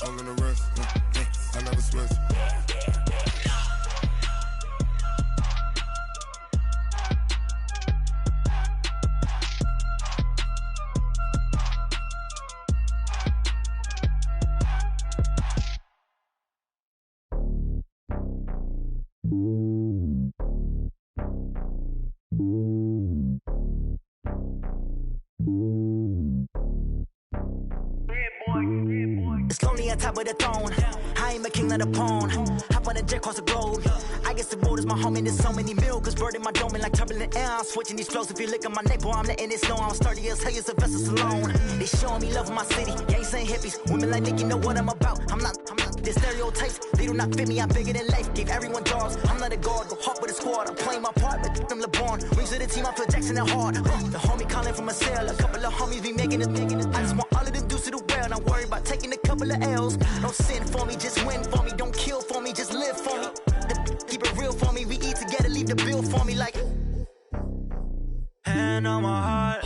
I'm gonna rest. I never switch. It's lonely on top of the throne. I ain't a king, not a pawn. Hop on a jet across the globe. I guess the road is my home and there's so many milks. Bird in my dome and like turbulent air. I'm switching these flows. If you look at my neck, boy, I'm letting it snow. I'm sturdy as hell as a vessel alone. They showing me love in my city. Gangs ain't hippies. Women like Nicky know what I'm about. I'm not. The stereotypes, they do not fit me. I'm bigger than life. Gave everyone dogs. I'm not a guard. Go hard with a squad. I'm playing my part with them LeBron. Rings to the team. I feel Jackson and hard. The homie calling from a cell. A couple of homies be making it. I just want all of them dudes to the well. Not worry about taking a couple of L's. Don't sin for me, just win for me. Don't kill for me, just live for me. Keep it real for me. We eat together, leave the bill for me like. Hand on my heart,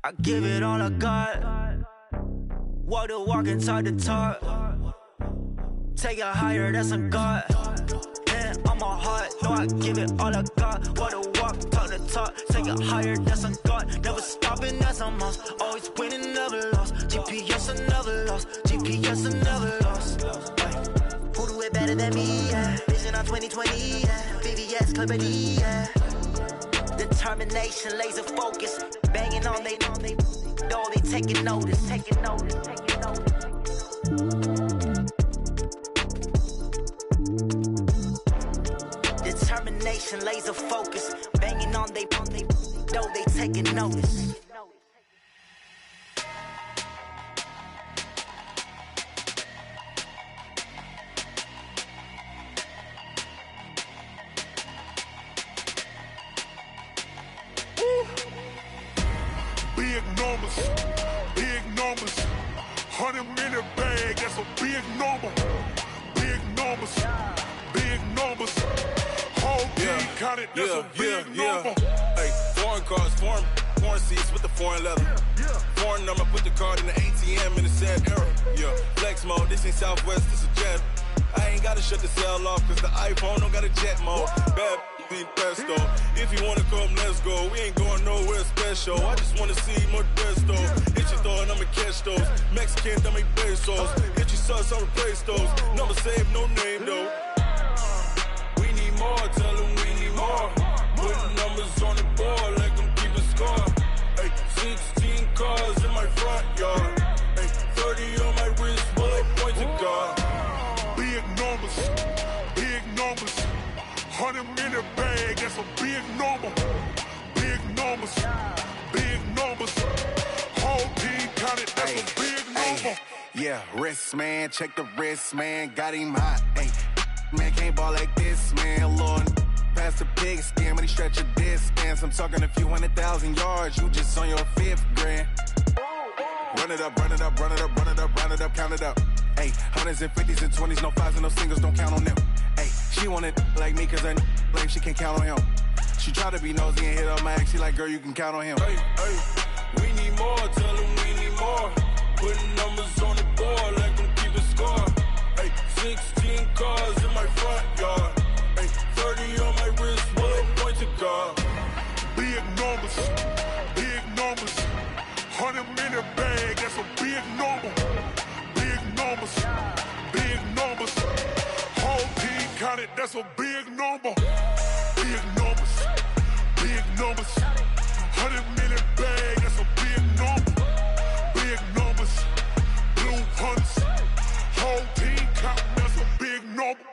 I give it all I got. Walk the walk and talk the talk. Take it higher, that's a God. Hand on my heart, no, I give it all I got. Walk the walk, talk the talk. Take it higher, that's a God. Never stopping, that's a must. Always winning, never lost. GPS, I never lost. GPS, I never lost. Who do it better than me? Yeah. Vision on 2020. Yeah. VVS, Clarity. Yeah. Determination, laser focus. Banging on they know they taking notice. Taking notice. Taking notice. Determination, laser focus. Banging on they know they taking notice. Big numbers, 100-minute bag, that's a big number. Big numbers, whole team counted, that's a big number. Hey, foreign cars, foreign seats with the foreign leather. Foreign number, put the card in the ATM in the sad era. Yeah, flex mode, this ain't Southwest, this a jet. I ain't gotta shut the cell off, cause the iPhone don't got a jet mode. Bad pesto. If you wanna come, let's go. We ain't going nowhere special. I just wanna see more Modesto. Hit your thought, I'ma catch those. Mexican, I make pesos. Hit your sauce, I'll replace those. Number saved, no name though. We need more, tell them we need more. Putting numbers on the board, like them keep a score. Hey, 16 cars in my front yard. Hey, 30 on my wrist, bullet point to God. Big numbers, 100-minute bag, that's a big number. Big numbers, whole team counted, that's a big number. Yeah, wrist man, check the wrist man, got him hot. Ay, man can't ball like this, man. Lord, past the pig skin when he stretch a distance. I'm talking a few 100,000 yards, you just on your 5th grand. Run it up, count it up. Ay, 100s and 50s and 20s, no 5s and no singles, don't count on them. Ay, she want it like me, cause her lame, she can't count on him. She try to be nosy and hit up my ex, she like, girl, you can count on him. Hey, we need more, tell them we need more. Putting numbers on the board, like them keep a score. Hey, 16 cars in my front yard. Hey, 30 on my wrist, bullet point to God. Big numbers, 100-minute bag, that's a big number. Big numbers, whole team counted, that's a big number. Big numbers, 100-minute bag, that's a big number. Big numbers, blue hunts, whole team counting, that's a big number.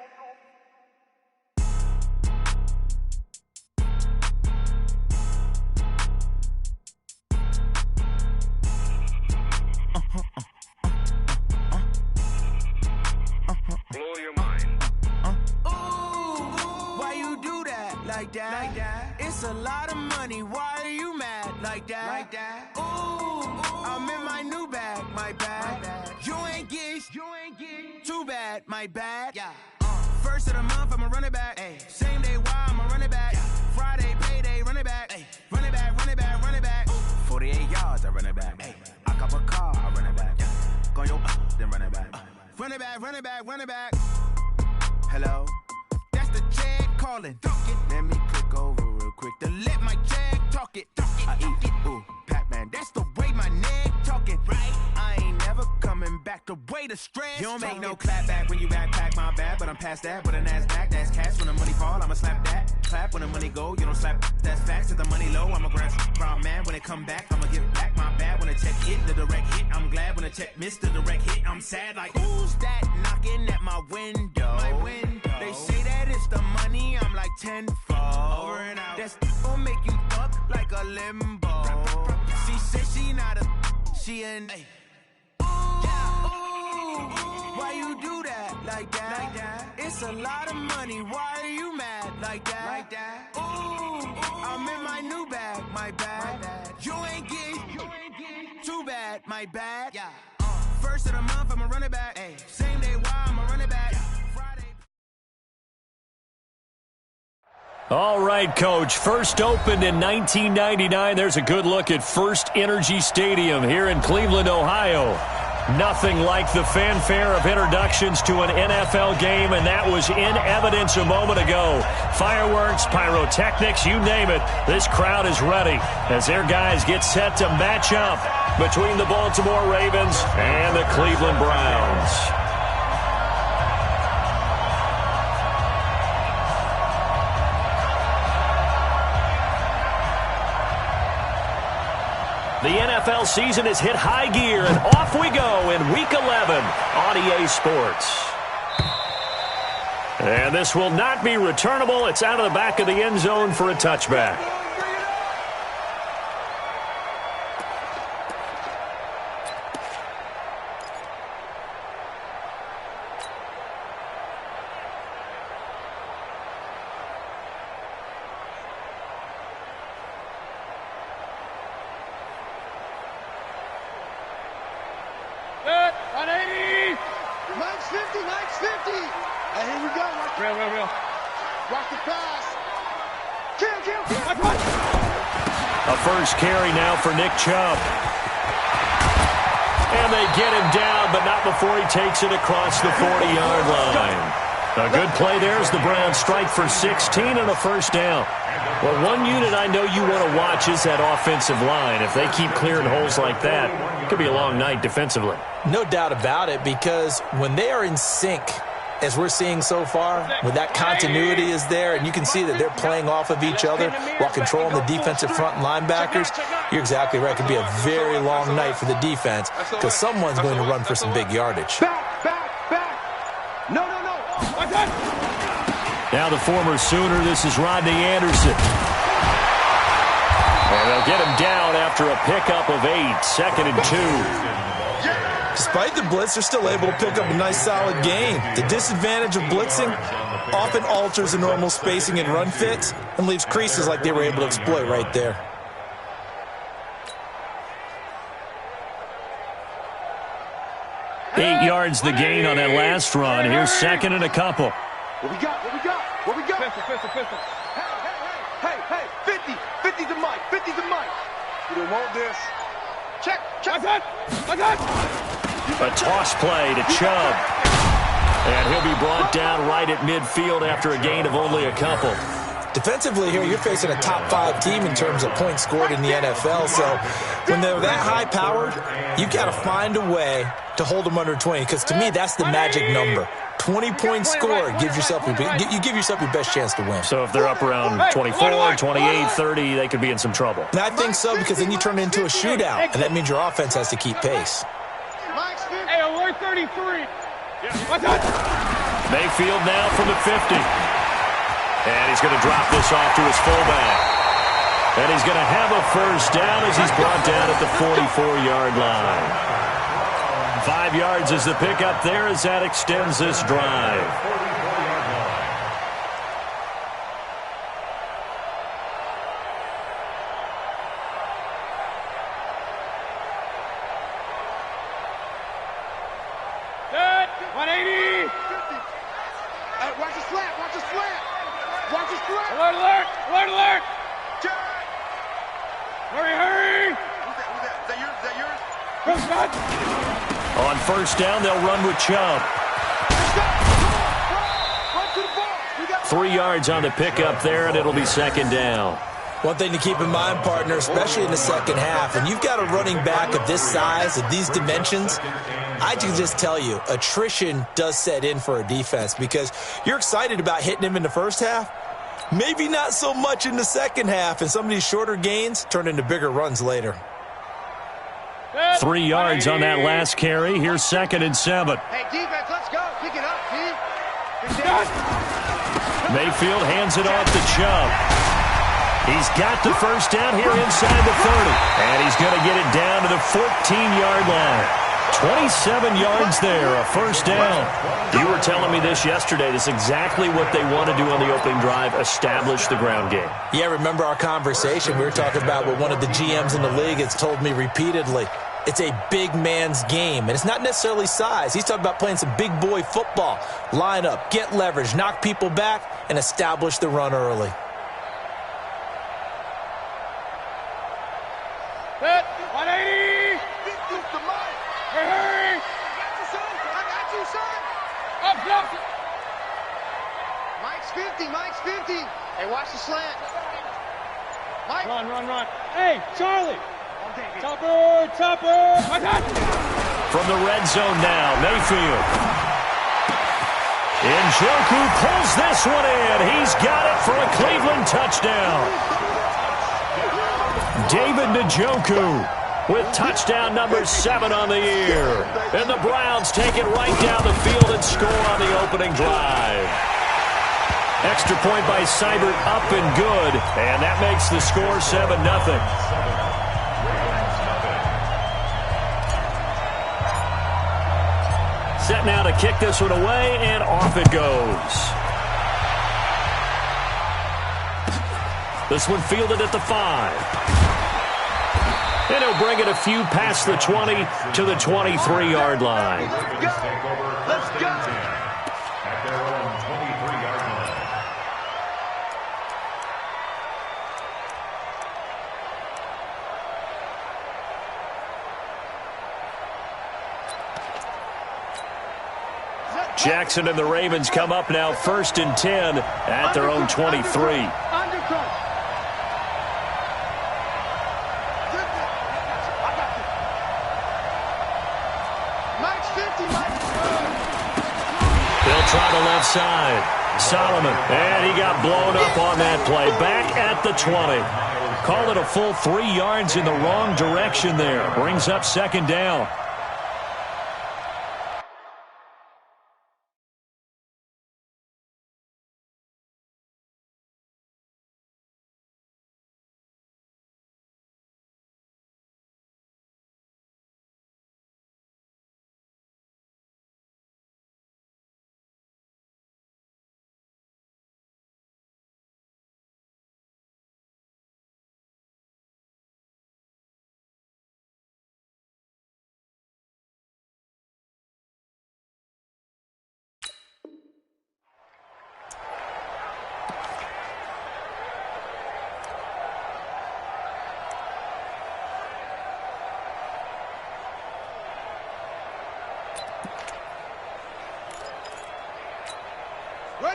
Blow your mind. Why you do that like that? It's a lot of money. Why are you mad like that? Ooh, I'm in my new bag, my bad. You ain't get too bad, my bad. Yeah. First of the month, I'ma run it back. Ay. Same day, why I'ma run it back. Friday, payday, run it back. Ay. Run it back. 48 yards, I run it back. Ay. I cop a car, I run it back. run it back, run it back, run it back. Hello? That's the jag calling. Let me click over real quick to let my jag talk it. I eat it, ooh, Pac-Man. That's the way my neck talking. Right? I ain't never coming back the way the stress. You don't make no clap back when you backpack my bad, but I'm past that with a NASDAQ. That's cash when the money fall, I'ma slap that. Clap when the money go, you don't slap. That's facts. If the money low, I'ma grab brown man. When it come back, I'ma give back my bad. When the check hit, the direct hit. I'm glad when the check missed the direct hit. I'm sad like, who's that knocking at my window? My window. They say that it's the money, I'm like tenfold. Over and out. That's gon' make you fuck like a limbo. She said she not a, she an. Ooh, why you do that like that? Like that? It's a lot of money. Why are you mad like that? Like that? Ooh, I'm in my new bag, my bad. You ain't getting too bad, my bad. Yeah. First of the month, I'ma run it back. Ay. Same day, why I'ma run it back. All right, Coach. First opened in 1999. There's a good look at First Energy Stadium here in Cleveland, Ohio. Nothing like the fanfare of introductions to an NFL game, and that was in evidence a moment ago. Fireworks, pyrotechnics, you name it. This crowd is ready as their guys get set to match up between the Baltimore Ravens and the Cleveland Browns. The NFL season has hit high gear, and off we go in Week 11 on EA Sports. And this will not be returnable. It's out of the back of the end zone for a touchback. A first carry now for Nick Chubb. And they get him down, but not before he takes it across the 40-yard line. A good play there as the Browns strike for 16 and a first down. Well, one unit I know you want to watch is that offensive line. If they keep clearing holes like that, it could be a long night defensively. No doubt about it, because when they are in sync, as we're seeing so far, when that continuity is there, and you can see that they're playing off of each other while controlling the defensive front linebackers, you're exactly right. It could be a very long night for the defense because someone's going to run for some big yardage. No. Now the former Sooner, this is Rodney Anderson. And they'll get him down after a pickup of 8, 2nd and 2. Despite the blitz, they're still able to pick up a nice, solid gain. The disadvantage of blitzing often alters the normal spacing and run fits and leaves creases like they were able to exploit right there. Eight yards the gain on that last run. Here's 2nd and a couple. What we got? Pistol. Hey, 50's the mic, 50's the mic. You don't want this. Check. I got. A toss play to Chubb. And he'll be brought down right at midfield after a gain of only a couple. Defensively here, you're facing a top 5 team in terms of points scored in the NFL. So when they're that high-powered, you got to find a way to hold them under 20. Because to me, that's the magic number. 20 points scored, you give yourself your best chance to win. So if they're up around 24, 28, 30, they could be in some trouble. And I think so, because then you turn it into a shootout, and that means your offense has to keep pace. Hey, we're 33. Mayfield now from the 50. And he's going to drop this off to his fullback. And he's going to have a first down as he's brought down at the 44-yard line. 5 yards is the pickup there as that extends this drive. Good. 180. Watch the slant. Alert. Hurry. Who's that yours? On first down, they'll run with Chubb. 3 yards on the pickup there, and it'll be second down. One thing to keep in mind, partner, especially in the second half, and you've got a running back of this size, of these dimensions, I can just tell you, attrition does set in for a defense because you're excited about hitting him in the first half. Maybe not so much in the second half, and some of these shorter gains turn into bigger runs later. 3 yards on that last carry. Here's 2nd and 7. Hey, defense, let's go. Pick it up, D. Mayfield hands it off to Chubb. He's got the first down here inside the 30. And he's going to get it down to the 14-yard line. 27 yards there, a first down. You were telling me this yesterday. This is exactly what they want to do on the opening drive, establish the ground game. Yeah, remember our conversation? We were talking about what one of the GMs in the league has told me repeatedly. It's a big man's game, and it's not necessarily size. He's talking about playing some big boy football. Line up, get leverage, knock people back, and establish the run early. Set, 180. This the mic. Hey. I got you, son. Up. Mike's 50. Hey, watch the slant. Mike. Run. Hey, Charlie. Topper. From the red zone now, Mayfield. Njoku pulls this one in. He's got it for a Cleveland touchdown. David Njoku with touchdown number 7 on the year. And the Browns take it right down the field and score on the opening drive. Extra point by Seibert up and good. And that makes the score 7-0. Set now to kick this one away, and off it goes. This one fielded at the 5. And he'll bring it a few past the 20 to the 23-yard line. Let's go. At their own 23-yard line. Jackson and the Ravens come up now 1st and 10 at their own 23. They'll try the left side. Solomon, and he got blown up on that play. Back at the 20. Call it a full 3 yards in the wrong direction there. Brings up 2nd down.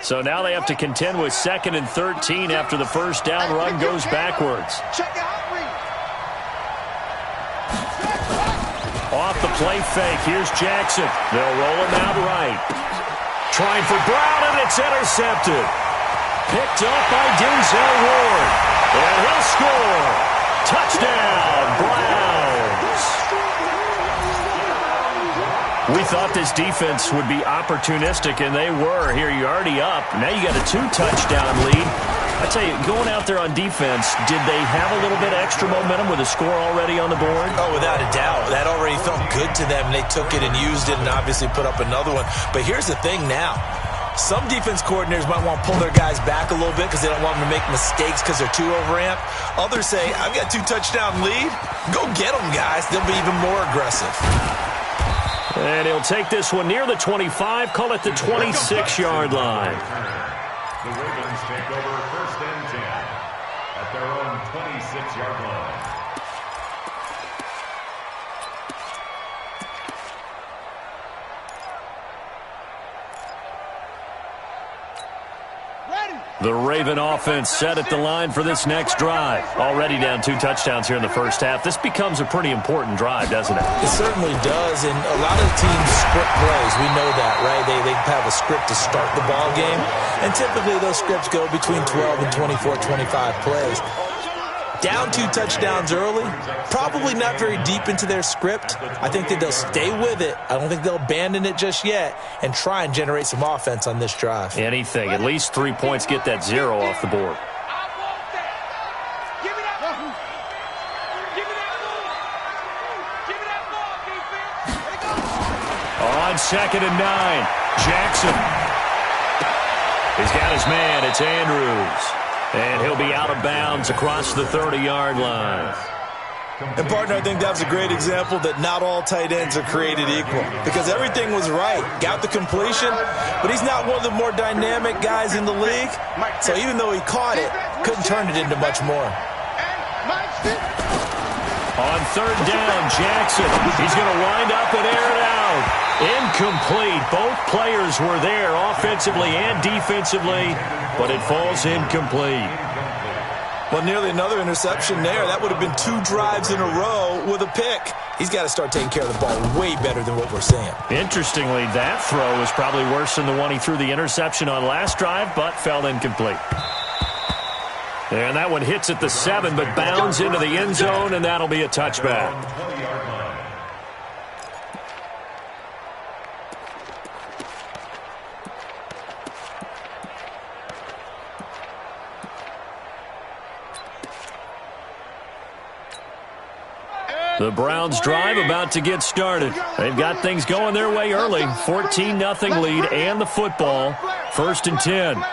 So now they have to contend with 2nd and 13 after the first down run goes backwards. Off the play fake, here's Jackson. They'll roll him out right. Trying for Brown, and it's intercepted. Picked up by Denzel Ward. And he'll score. Touchdown, Browns. We thought this defense would be opportunistic, and they were. Here, you're already up. Now you got a 2-touchdown lead. I tell you, going out there on defense, did they have a little bit of extra momentum with a score already on the board? Oh, without a doubt. That already felt good to them. They took it and used it and obviously put up another one. But here's the thing now. Some defense coordinators might want to pull their guys back a little bit because they don't want them to make mistakes because they're too overamped. Others say, I've got 2-touchdown lead. Go get them, guys. They'll be even more aggressive. And he'll take this one near the 25, call it the 26-yard line. The Ravens take over 1st and 10 at their own 26-yard line. Ready. The Raven offense set at the line for this next drive. Already down 2 touchdowns here in the first half. This becomes a pretty important drive, doesn't it? It certainly does, and a lot of teams script plays. We know that, right? They have a script to start the ball game, and typically those scripts go between 12 and 24, 25 plays. Down 2 touchdowns early, probably not very deep into their script. I think that they'll stay with it. I don't think they'll abandon it just yet and try and generate some offense on this drive. Anything. At least 3 points, get that 0 off the board. On 2nd and 9, Jackson. He's got his man. It's Andrews. And he'll be out of bounds across the 30-yard line. And, partner, I think that was a great example that not all tight ends are created equal because everything was right. Got the completion, but he's not one of the more dynamic guys in the league. So even though he caught it, couldn't turn it into much more. On 3rd down, Jackson. He's going to wind up and air it out. Incomplete. Both players were there offensively and defensively, but it falls incomplete. Well, nearly another interception there. That would have been 2 drives in a row with a pick. He's got to start taking care of the ball way better than what we're seeing. Interestingly, that throw is probably worse than the one he threw the interception on last drive, but fell incomplete. And that one hits at the 7, but bounds into the end zone, and that'll be a touchback. The Browns drive about to get started. They've got things going their way early. 14-0 lead and the football. 1st and 10.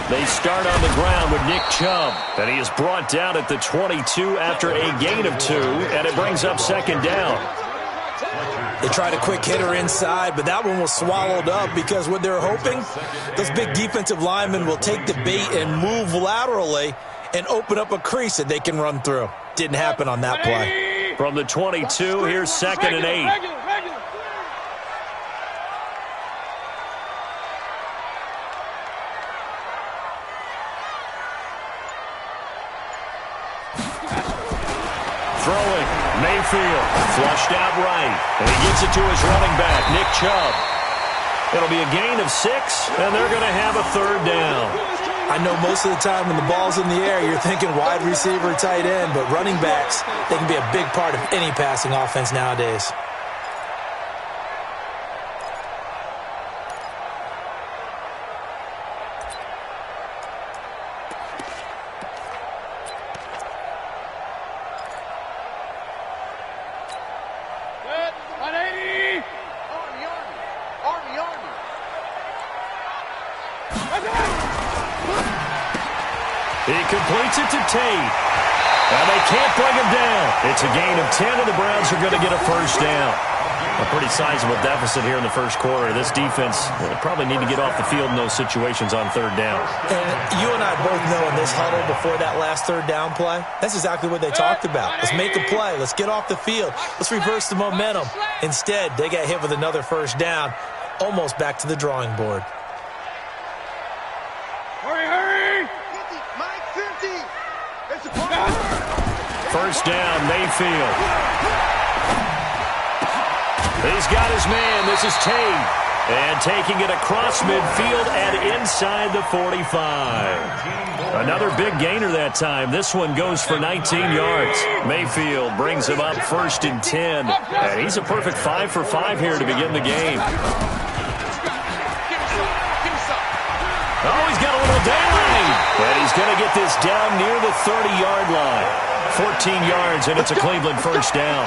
They start on the ground with Nick Chubb, and he is brought down at the 22 after a gain of 2, and it brings up 2nd down. They tried a quick hitter inside, but that one was swallowed up because what they're hoping, those big defensive linemen will take the bait and move laterally and open up a crease that they can run through. Didn't happen on that play. From the 22, here's 2nd and 8. Throwing, Mayfield, flushed out right, and he gets it to his running back, Nick Chubb. It'll be a gain of 6, and they're going to have a 3rd down. I know most of the time when the ball's in the air, you're thinking wide receiver, tight end, but running backs, they can be a big part of any passing offense nowadays. He completes it to Tate. And they can't bring him down. It's a gain of 10, and the Browns are going to get a 1st down. A pretty sizable deficit here in the first quarter. This defense will probably need to get off the field in those situations on 3rd down. And you and I both know in this huddle before that last 3rd down play, that's exactly what they talked about. Let's make a play. Let's get off the field. Let's reverse the momentum. Instead, they got hit with another 1st down, almost back to the drawing board. Hurry! 50, Mike, 50. It's a 1st down, Mayfield. He's got his man. This is Tate. And taking it across midfield and inside the 45. Another big gainer that time. This one goes for 19 yards. Mayfield brings him up 1st and 10. And he's a perfect 5 for 5 here to begin the game. Oh, he's got a little daylight. And he's going to get this down near the 30-yard line. 14 yards, and it's a Cleveland 1st down.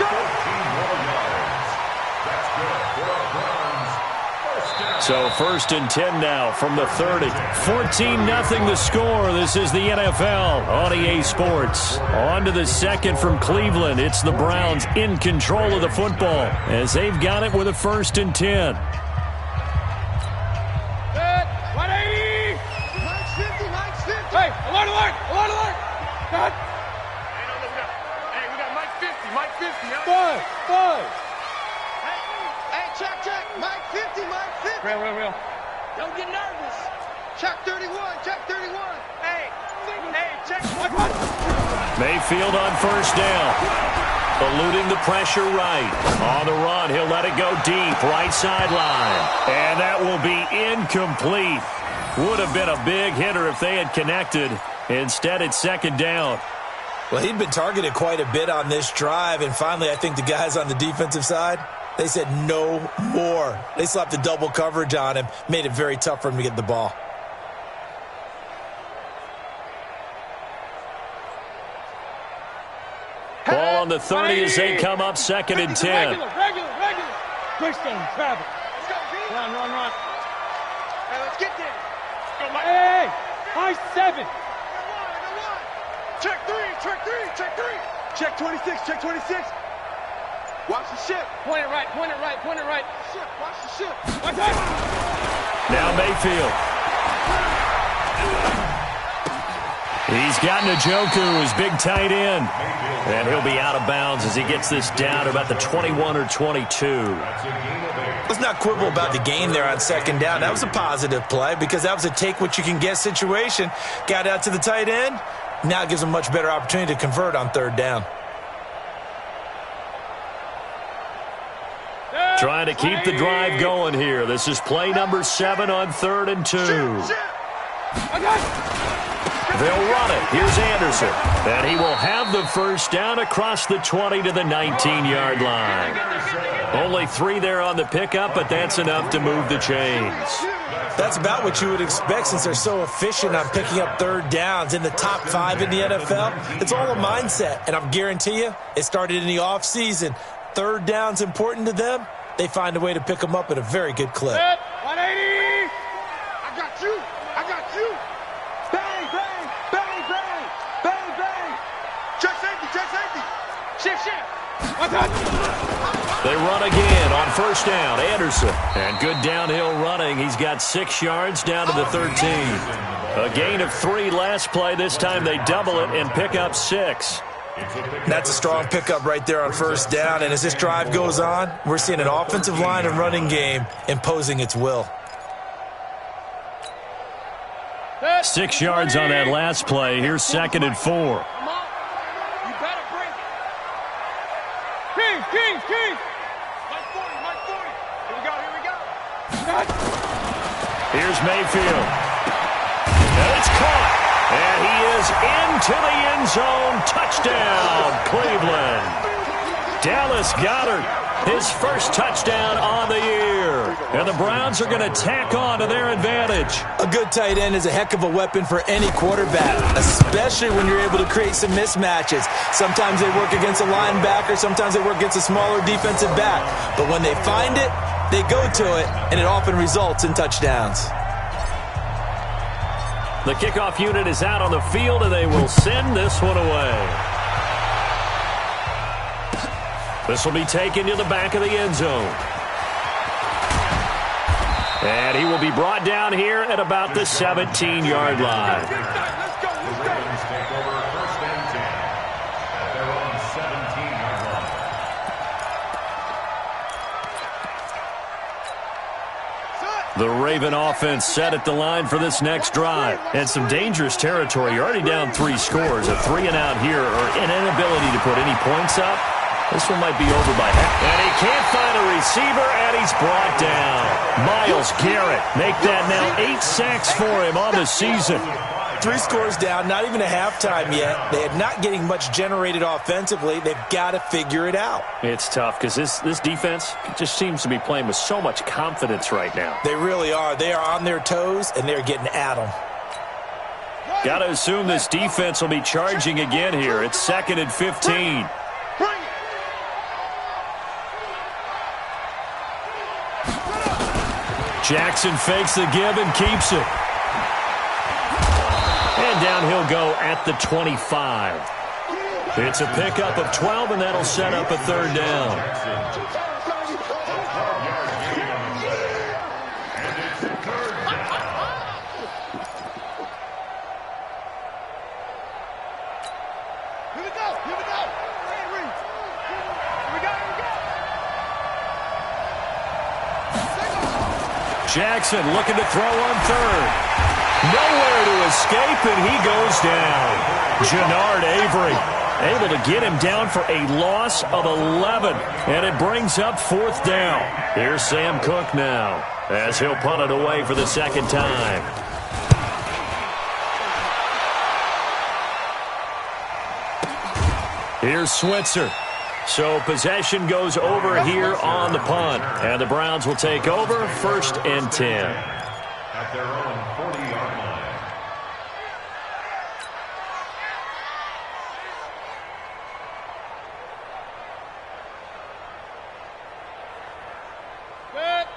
So 1st and 10 now from the 30. 14-0 the score. This is the NFL on EA Sports. On to the 2nd from Cleveland. It's the Browns in control of the football as they've got it with a 1st and 10. 180! Mike's 50! Hey, alert! God. Hey, we got Mike 50, Mike 50. Huh? Five. Hey, check, check. Mike 50, Mike 50. Real. Don't get nervous. Check 31, check 31. Hey, check. Mayfield on first down. Eluding the pressure right. On the run, he'll let it go deep, right sideline. And that will be incomplete. Would have been a big hitter if they had connected. Instead, it's second down. Well, he'd been targeted quite a bit on this drive, and finally I think the guys on the defensive side, they said no more. They slapped a double coverage on him, made it very tough for him to get the ball. Ball on the 30 as they come up second and 10. Regular. Touchdown, travel. Let's go, B. Run. Hey, let's get there. Hey, high 7. Check 3. Check 26, check 26. Watch the ship. Point it right. Ship, watch the ship. Watch that. Now Mayfield. He's got Njoku, his big tight end. And he'll be out of bounds as he gets this down to about the 21 or 22. Let's not quibble about the gain there on second down. That was a positive play because that was a take-what-you-can-get situation. Got out to the tight end. Now it gives him a much better opportunity to convert on third down. Trying to keep the drive going here. This is play number 7 on 3rd and 2. They'll run it. Here's Anderson. And he will have the first down across the 20 to the 19-yard line. Only 3 there on the pickup, but that's enough to move the chains. That's about what you would expect since they're so efficient on picking up third downs in the top 5 in the NFL. It's all a mindset, and I guarantee you it started in the offseason. Third down's important to them. They find a way to pick them up at a very good clip. 180. I got you. Bang. Check safety. Shift. They run again on first down. Anderson. And good downhill running. He's got 6 yards down to the 13. A gain of 3 last play. This time they double it and pick up 6. That's a strong pickup right there on first down. And as this drive goes on, we're seeing an offensive line and running game imposing its will. 6 yards on that last play. Here's second and 4. Come on. You better bring it. King. Mike 40. Here we go. Here's Mayfield. And it's caught. And he is into the end zone. Touchdown, Cleveland. Dallas Goedert, his first touchdown on the year. And the Browns are going to tack on to their advantage. A good tight end is a heck of a weapon for any quarterback, especially when you're able to create some mismatches. Sometimes they work against a linebacker. Sometimes they work against a smaller defensive back. But when they find it, they go to it, and it often results in touchdowns. The kickoff unit is out on the field, and they will send this one away. This will be taken to the back of the end zone. And he will be brought down here at about the 17-yard line. The Ravens take over first and 10 at their own 17-yard line. The Raven offense set at the line for this next drive. And some dangerous territory. You're already down 3 scores. A 3-and-out here or an inability to put any points up. This one might be over by half. And he can't find a receiver, and he's brought down. Myles Garrett make that now 8 sacks for him on the season. 3 scores down, not even a halftime yet. They are not getting much generated offensively. They've got to figure it out. It's tough because this defense just seems to be playing with so much confidence right now. They really are. They are on their toes, and they're getting at them. Got to assume this defense will be charging again here. It's second and 15. Jackson fakes the give and keeps it. And down he'll go at the 25. It's a pickup of 12, and that'll set up a third down. Jackson looking to throw on third. Nowhere to escape, and he goes down. Jannard Avery able to get him down for a loss of 11, and it brings up 4th down. Here's Sam Cook now as he'll punt it away for the second time. Here's Switzer. So possession goes over here on the punt, and the Browns will take over 1st and 10. At their own 40-yard line.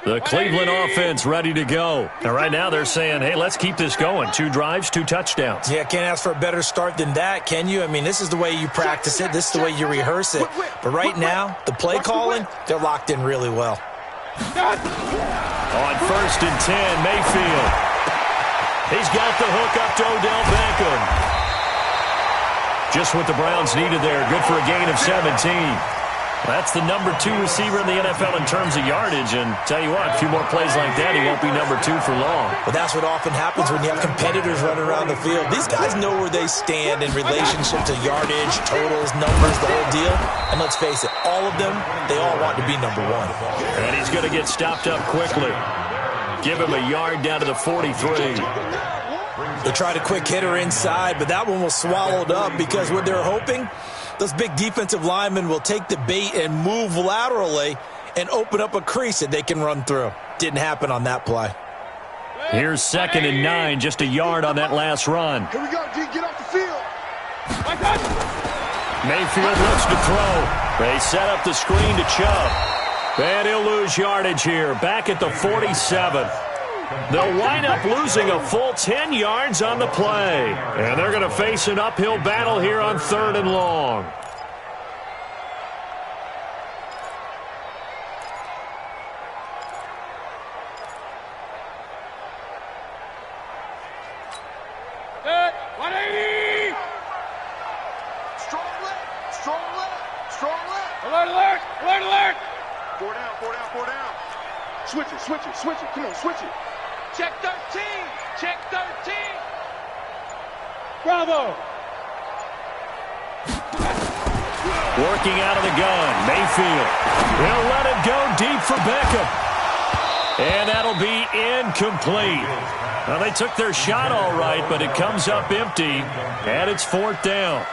The Cleveland offense ready to go. And right now they're saying, hey, let's keep this going. 2 drives, 2 touchdowns. Yeah, can't ask for a better start than that, can you? I mean, this is the way you practice it. This is the way you rehearse it. But right now, the play calling, they're locked in really well. On 1st and 10, Mayfield. He's got the hook up to Odell Beckham. Just what the Browns needed there. Good for a gain of 17. That's the number 2 receiver in the NFL in terms of yardage, and tell you what, a few more plays like that, he won't be number 2 for long. Well, that's what often happens when you have competitors running around the field. These guys know where they stand in relationship to yardage, totals, numbers, the whole deal. And let's face it, all of them, they all want to be number 1. And he's going to get stopped up quickly. Give him a yard down to the 43. They tried a quick hitter inside, but that one was swallowed up because what they're hoping, those big defensive linemen will take the bait and move laterally and open up a crease that they can run through. Didn't happen on that play. Here's 2nd and 9, just a yard on that last run. Here we go, D. Get off the field. Mayfield looks to throw. They set up the screen to Chubb. And he'll lose yardage here, back at the 47. They'll wind up losing a full 10 yards on the play. And they're going to face an uphill battle here on 3rd and long. Good. 180. Strong left, strong left, strong left. Alert, alert, alert, alert. 4 down, 4 down, 4 down. Switch it, switch it, switch it. Come on, switch it. Check 13. Check 13. Bravo. Working out of the gun, Mayfield. He'll let it go deep for Beckham. And that'll be incomplete. Well, they took their shot all right, but it comes up empty, and it's 4th down.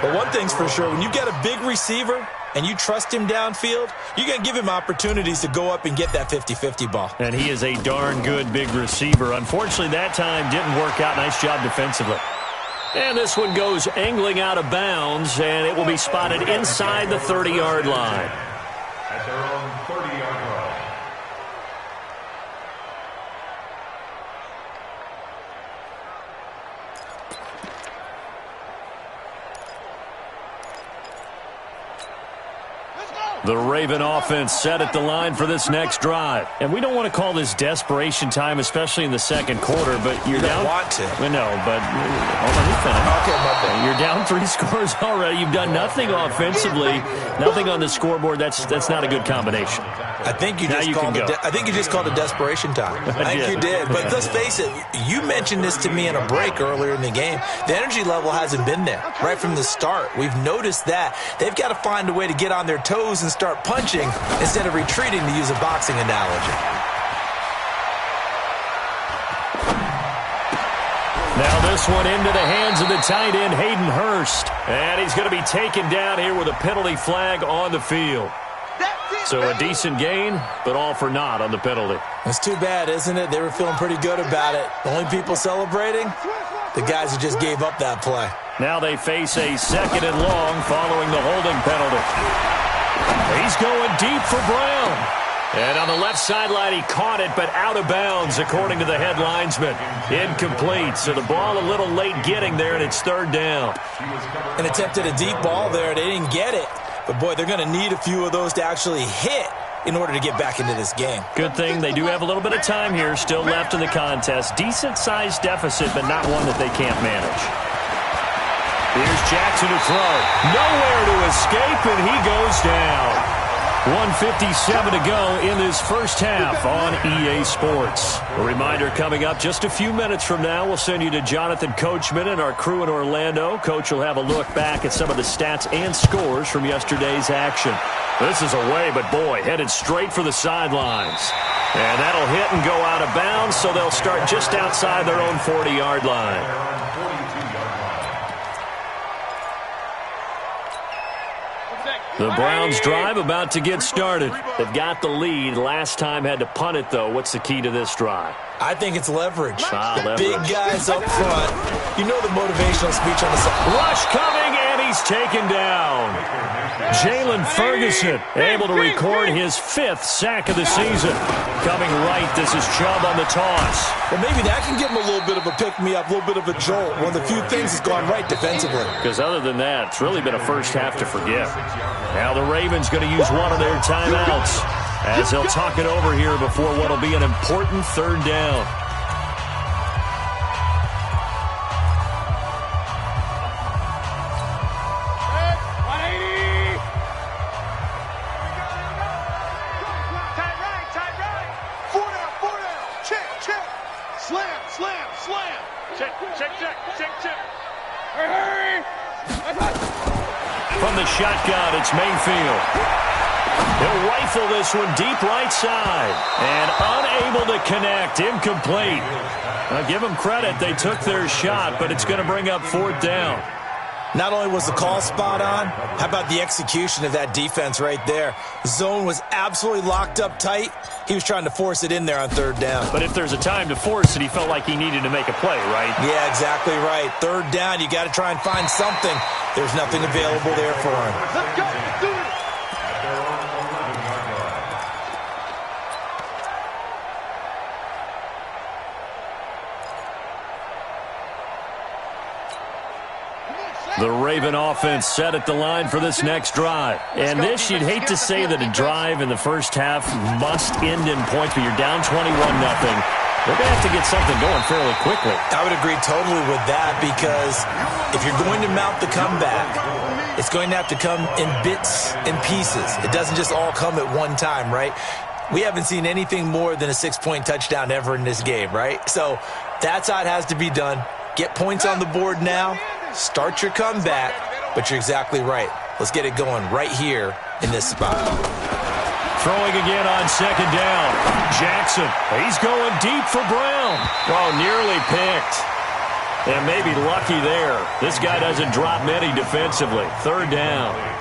But one thing's for sure, when you get a big receiver and you trust him downfield, you're going to give him opportunities to go up and get that 50-50 ball. And he is a darn good big receiver. Unfortunately, that time didn't work out. Nice job defensively. And this one goes angling out of bounds, and it will be spotted inside the 30-yard line. At their own 30-yard line. The Raven offense set at the line for this next drive. And we don't want to call this desperation time, especially in the second quarter, but you're down. You don't want to. No, but hold on, let me finish. Okay, my bad. You're down 3 scores already. You've done nothing offensively, nothing on the scoreboard. That's not a good combination. I think you just called it desperation time. I think you did. But let's face it, you mentioned this to me in a break earlier in the game. The energy level hasn't been there right from the start. We've noticed that. They've got to find a way to get on their toes and start punching instead of retreating, to use a boxing analogy. Now this one into the hands of the tight end, Hayden Hurst. And he's going to be taken down here with a penalty flag on the field. So a decent gain, but all for naught on the penalty. It's too bad, isn't it? They were feeling pretty good about it. The only people celebrating, the guys who just gave up that play. Now they face a 2nd and long following the holding penalty. He's going deep for Brown. And on the left sideline, he caught it, but out of bounds, according to the head linesman. Incomplete, so the ball a little late getting there, and it's 3rd down. And attempted a deep ball there. They didn't get it. But, boy, they're going to need a few of those to actually hit in order to get back into this game. Good thing they do have a little bit of time here still left in the contest. Decent-sized deficit, but not one that they can't manage. Here's Jackson to throw. Nowhere to escape, and he goes down. 1:57 to go in this first half on EA Sports. A reminder coming up just a few minutes from now. We'll send you to Jonathan Coachman and our crew in Orlando. Coach will have a look back at some of the stats and scores from yesterday's action. This is away, but boy, headed straight for the sidelines. And that'll hit and go out of bounds, so they'll start just outside their own 40-yard line. The Browns drive about to get started. They've got the lead. Last time had to punt it, though. What's the key to this drive? I think it's leverage. Leverage. Big guys up front. You know the motivational speech on the side. Rush coming, and he's taken down. Jalen Ferguson able to record his 5th sack of the season. Coming right, this is Chubb on the toss. Well, maybe that can give him a little bit of a pick-me-up, a little bit of a jolt. One of the few things that's gone right defensively. Because other than that, it's really been a first half to forget. Now the Ravens going to use one of their timeouts as they'll talk it over here before what will be an important third down. From the shotgun, it's Mayfield. He'll rifle this one deep right side. And unable to connect. Incomplete. I'll give them credit. They took their shot, but it's going to bring up 4th down. Not only was the call spot on, how about the execution of that defense right there? Zone was absolutely locked up tight. He was trying to force it in there on 3rd down. But if there's a time to force it, he felt like he needed to make a play, right? Yeah, exactly right. 3rd down, you got to try and find something. There's nothing available there for him. Let's go. Let's do it. The Raven offense set at the line for this next drive. And this, you'd hate to say that a drive in the first half must end in points, but you're down 21-0. They're going to have to get something going fairly quickly. I would agree totally with that because if you're going to mount the comeback, it's going to have to come in bits and pieces. It doesn't just all come at one time, right? We haven't seen anything more than a 6-point touchdown ever in this game, right? So that's how it has to be done. Get points on the board now. Start your comeback, but you're exactly right. Let's get it going right here in this spot. Throwing again on 2nd down. Jackson, he's going deep for Brown. Oh, nearly picked. And maybe lucky there. This guy doesn't drop many defensively. 3rd down.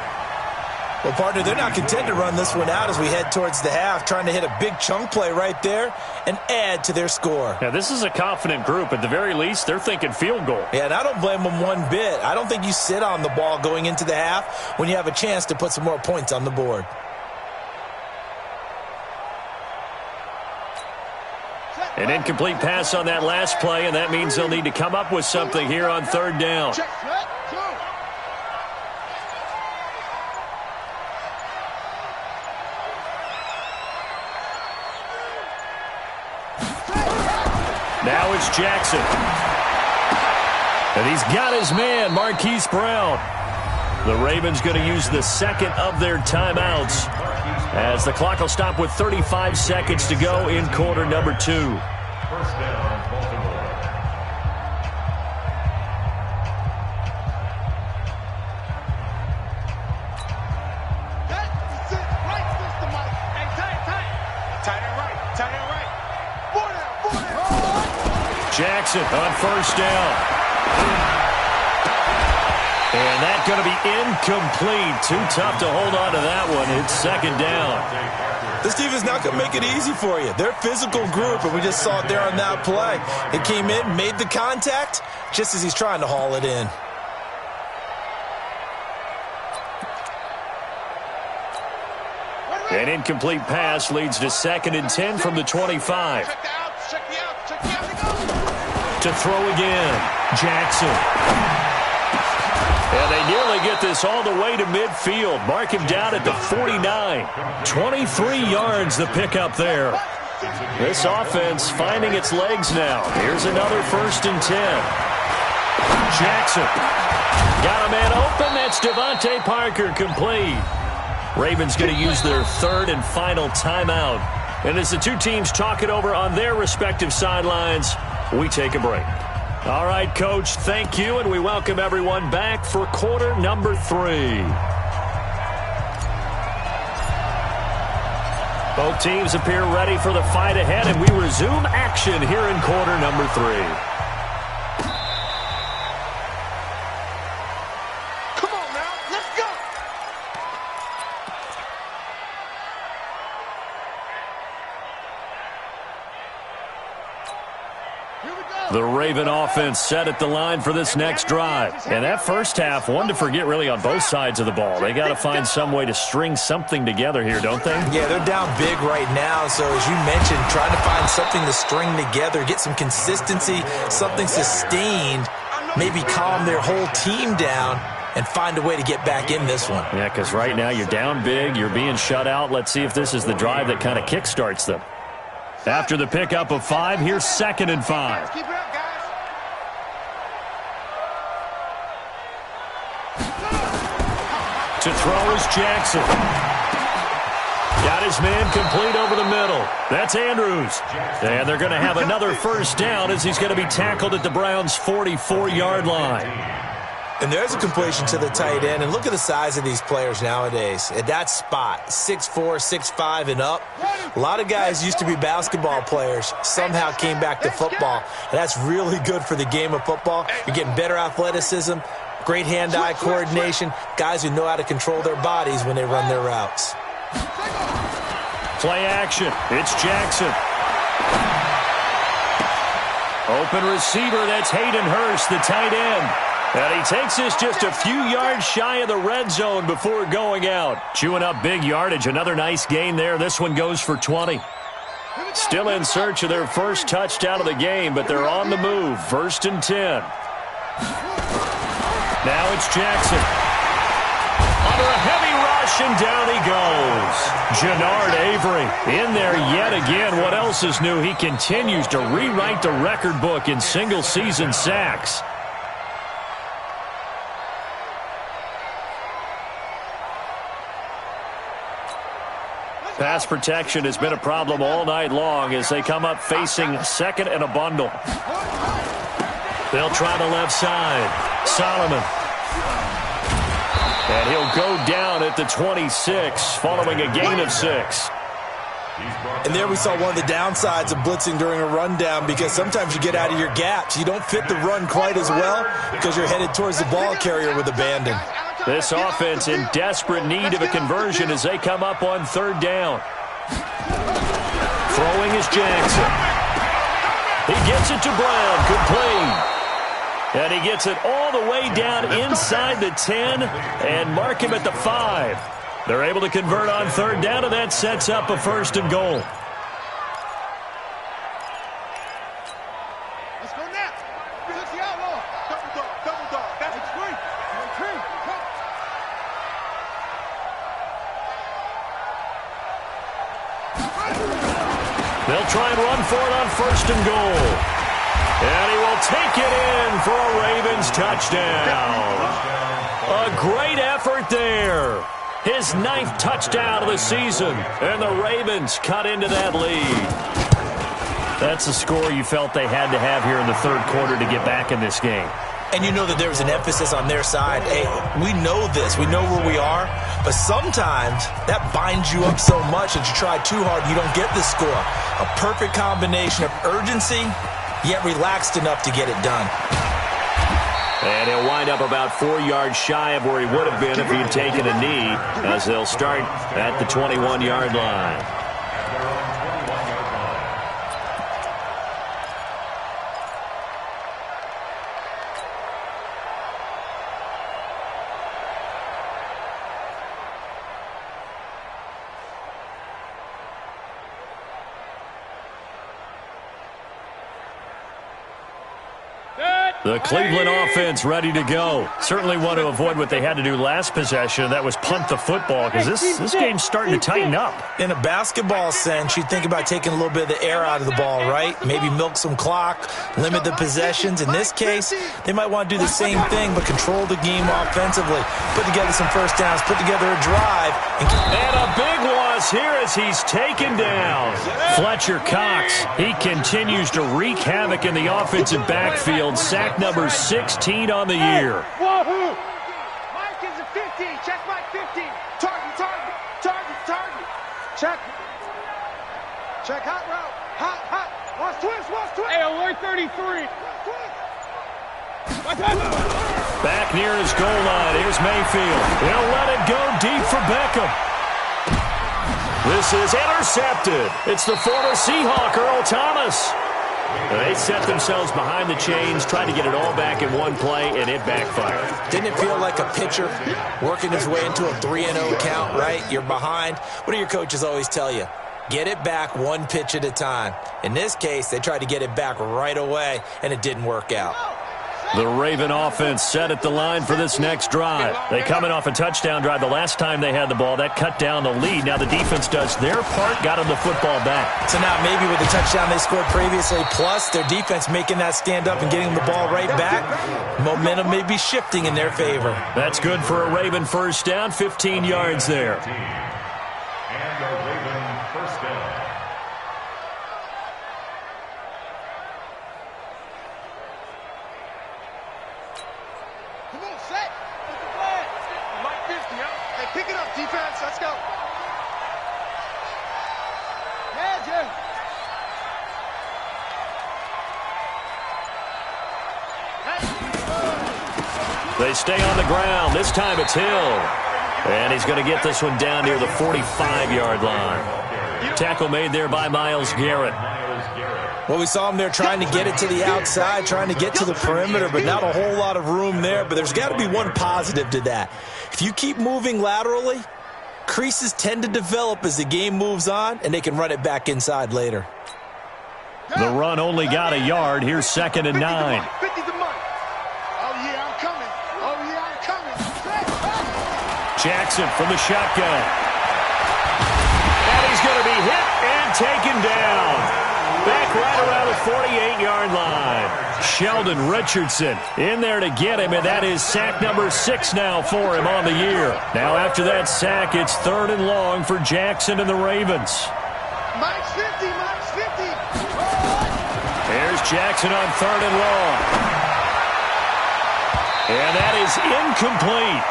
Well, partner, they're not content to run this one out as we head towards the half, trying to hit a big chunk play right there and add to their score. Now, this is a confident group. At the very least, they're thinking field goal. Yeah, and I don't blame them one bit. I don't think you sit on the ball going into the half when you have a chance to put some more points on the board. An incomplete pass on that last play, and that means they'll need to come up with something here on 3rd down. Now it's Jackson. And he's got his man, Marquise Brown. The Ravens going to use the 2nd of their timeouts as the clock will stop with 35 seconds to go in quarter number 2. 1st down, Baltimore. Jackson on 1st down. And that's going to be incomplete. Too tough to hold on to that one. It's 2nd down. This team is not going to make it easy for you. They're a physical group, and we just saw it there on that play. It came in, made the contact, just as he's trying to haul it in. An incomplete pass leads to 2nd and 10 from the 25. To throw again, Jackson. And they nearly get this all the way to midfield. Mark him down at the 49. 23 yards the pickup there. This offense finding its legs now. Here's another 1st and 10. Jackson got a man open. That's Devontae Parker complete. Ravens going to use their third and final timeout. And as the two teams talk it over on their respective sidelines, we take a break. All right, Coach, thank you, and we welcome everyone back for quarter number 3. Both teams appear ready for the fight ahead, and we resume action here in quarter number 3. The Raven offense set at the line for this next drive. And that first half, one to forget really on both sides of the ball. They got to find some way to string something together here, don't they? Yeah, they're down big right now. So as you mentioned, trying to find something to string together, get some consistency, something sustained, maybe calm their whole team down and find a way to get back in this one. Yeah, because right now you're down big, you're being shut out. Let's see if this is the drive that kind of kickstarts them. After the pickup of 5, here's 2nd and 5. Keep it up, guys. To throw is Jackson. Got his man complete over the middle. That's Andrews. And they're going to have another first down as he's going to be tackled at the Browns' 44-yard line. And there's a completion to the tight end. And look at the size of these players nowadays. At that spot, 6'4", 6'5", and up. A lot of guys used to be basketball players, somehow came back to football. And that's really good for the game of football. You're getting better athleticism, great hand-eye coordination, guys who know how to control their bodies when they run their routes. Play action. It's Jackson. Open receiver, that's Hayden Hurst, the tight end. And he takes this just a few yards shy of the red zone before going out. Chewing up big yardage. Another nice gain there. This one goes for 20. Still in search of their first touchdown of the game, but they're on the move. 1st and 10. Now it's Jackson. Under a heavy rush, and down he goes. Jannard Avery in there yet again. What else is new? He continues to rewrite the record book in single-season sacks. Pass protection has been a problem all night long as they come up facing 2nd and a bundle. They'll try the left side. Solomon. And he'll go down at the 26 following a gain of 6. And there we saw one of the downsides of blitzing during a rundown, because sometimes you get out of your gaps. You don't fit the run quite as well because you're headed towards the ball carrier with abandon. This offense in desperate need of a conversion as they come up on 3rd down. Throwing is Jackson. He gets it to Brown, complete. And he gets it all the way down inside the 10 and mark him at the 5. They're able to convert on 3rd down, and that sets up a 1st and goal. Let's go now. Let's the outlaw. Double dog. That's a screen. They'll try and run for it on 1st and goal. And he will take it in for a Ravens touchdown. A great effort there. His 9th touchdown of the season. And the Ravens cut into that lead. That's the score you felt they had to have here in the 3rd quarter to get back in this game. And you know that there's an emphasis on their side. Hey, we know this. We know where we are. But sometimes that binds you up so much that you try too hard and you don't get the score. A perfect combination of urgency, yet relaxed enough to get it done. And he'll wind up about 4 yards shy of where he would have been if he'd taken a knee, as they'll start at the 21-yard line. Good. The Cleveland offense ready to go. Certainly want to avoid what they had to do last possession. That was punt the football, because this game's starting to tighten up. In a basketball sense, you think about taking a little bit of the air out of the ball, right? Maybe milk some clock, limit the possessions. In this case, they might want to do the same thing, but control the game offensively. Put together some first downs, put together a drive. And a big loss here as he's taken down. Fletcher Cox, he continues to wreak havoc in the offensive backfield. Sack number 16 on the year. Wahoo! Mike is a 50. Check Mike 50. Target. Check. Check hot route. Hot. Watch twist. Hey, alert 33. Back near his goal line. Here's Mayfield. He'll let it go deep for Beckham. This is intercepted. It's the former Seahawk, Earl Thomas. They set themselves behind the chains, tried to get it all back in one play, and it backfired. Didn't it feel like a pitcher working his way into a 3-0 count, right? You're behind. What do your coaches always tell you? Get it back one pitch at a time. In this case, they tried to get it back right away, and it didn't work out. The Raven offense set at the line for this next drive. They coming off a touchdown drive the last time they had the ball. That cut down the lead. Now the defense does their part, got them the football back. So now maybe with the touchdown they scored previously, plus their defense making that stand up and getting the ball right back, momentum may be shifting in their favor. That's good for a Raven first down, 15 yards there. And a Raven first down. Pick it up, defense. Let's go. Yeah, Jim. They stay on the ground. This time it's Hill. And he's going to get this one down near the 45-yard line. Tackle made there by Myles Garrett. Well, we saw him there trying to get it to the outside, trying to get to the perimeter, but not a whole lot of room there. But there's got to be one positive to that. If you keep moving laterally, creases tend to develop as the game moves on, and they can run it back inside later. The run only got a yard. Here's 2nd and 9. 50 to Mike. Oh, yeah, I'm coming. Jackson from the shotgun. And he's going to be hit and taken down. Back right around the 48-yard line. Sheldon Richardson in there to get him, and that is sack number 6 now for him on the year. Now after that sack, it's 3rd and long for Jackson and the Ravens. Mike's 50. Here's Jackson on 3rd and long. And that is incomplete.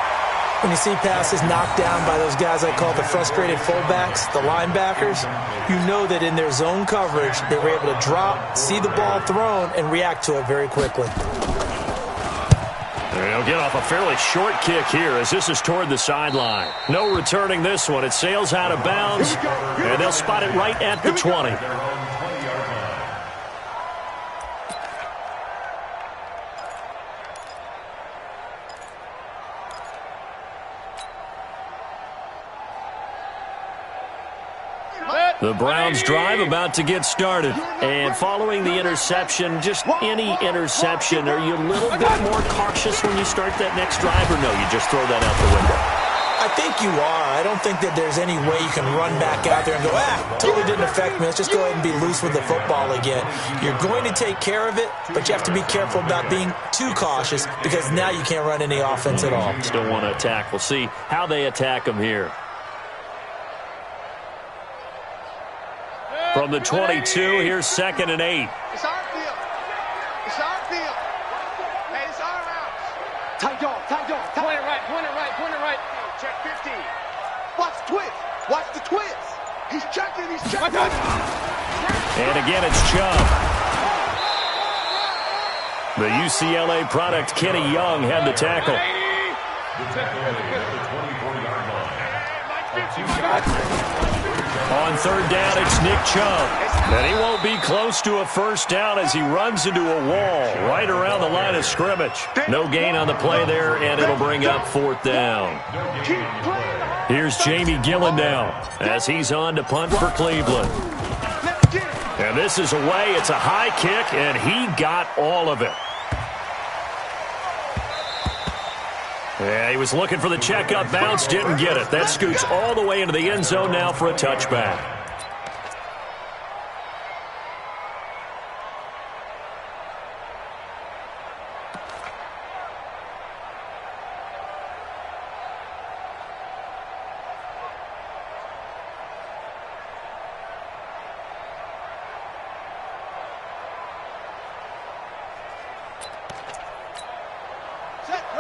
When you see passes knocked down by those guys I call the frustrated fullbacks, the linebackers, you know that in their zone coverage, they were able to drop, see the ball thrown, and react to it very quickly. They'll get off a fairly short kick here as this is toward the sideline. No returning this one. It sails out of bounds, and they'll spot it right at the 20. The Browns drive about to get started. And following the interception, just any interception, are you a little bit more cautious when you start that next drive, or no, you just throw that out the window? I think you are. I don't think that there's any way you can run back out there and go, totally didn't affect me. Let's just go ahead and be loose with the football again. You're going to take care of it, but you have to be careful about being too cautious because now you can't run any offense at all. Still want to attack. We'll see how they attack them here. From the 22, here's 2nd and 8. It's our field. Hey, it's our house. Tight dog. Point it right. Check 50. Watch the twist. He's checking. And again, it's Chubb. The UCLA product, Kenny Young, had the tackle. On 3rd down, it's Nick Chubb. And he won't be close to a first down as he runs into a wall right around the line of scrimmage. No gain on the play there, and it'll bring up 4th down. Here's Jamie Gillen now as he's on to punt for Cleveland. And this is away. It's a high kick, and he got all of it. Yeah, he was looking for the checkup bounce, didn't get it. That scoots all the way into the end zone now for a touchback.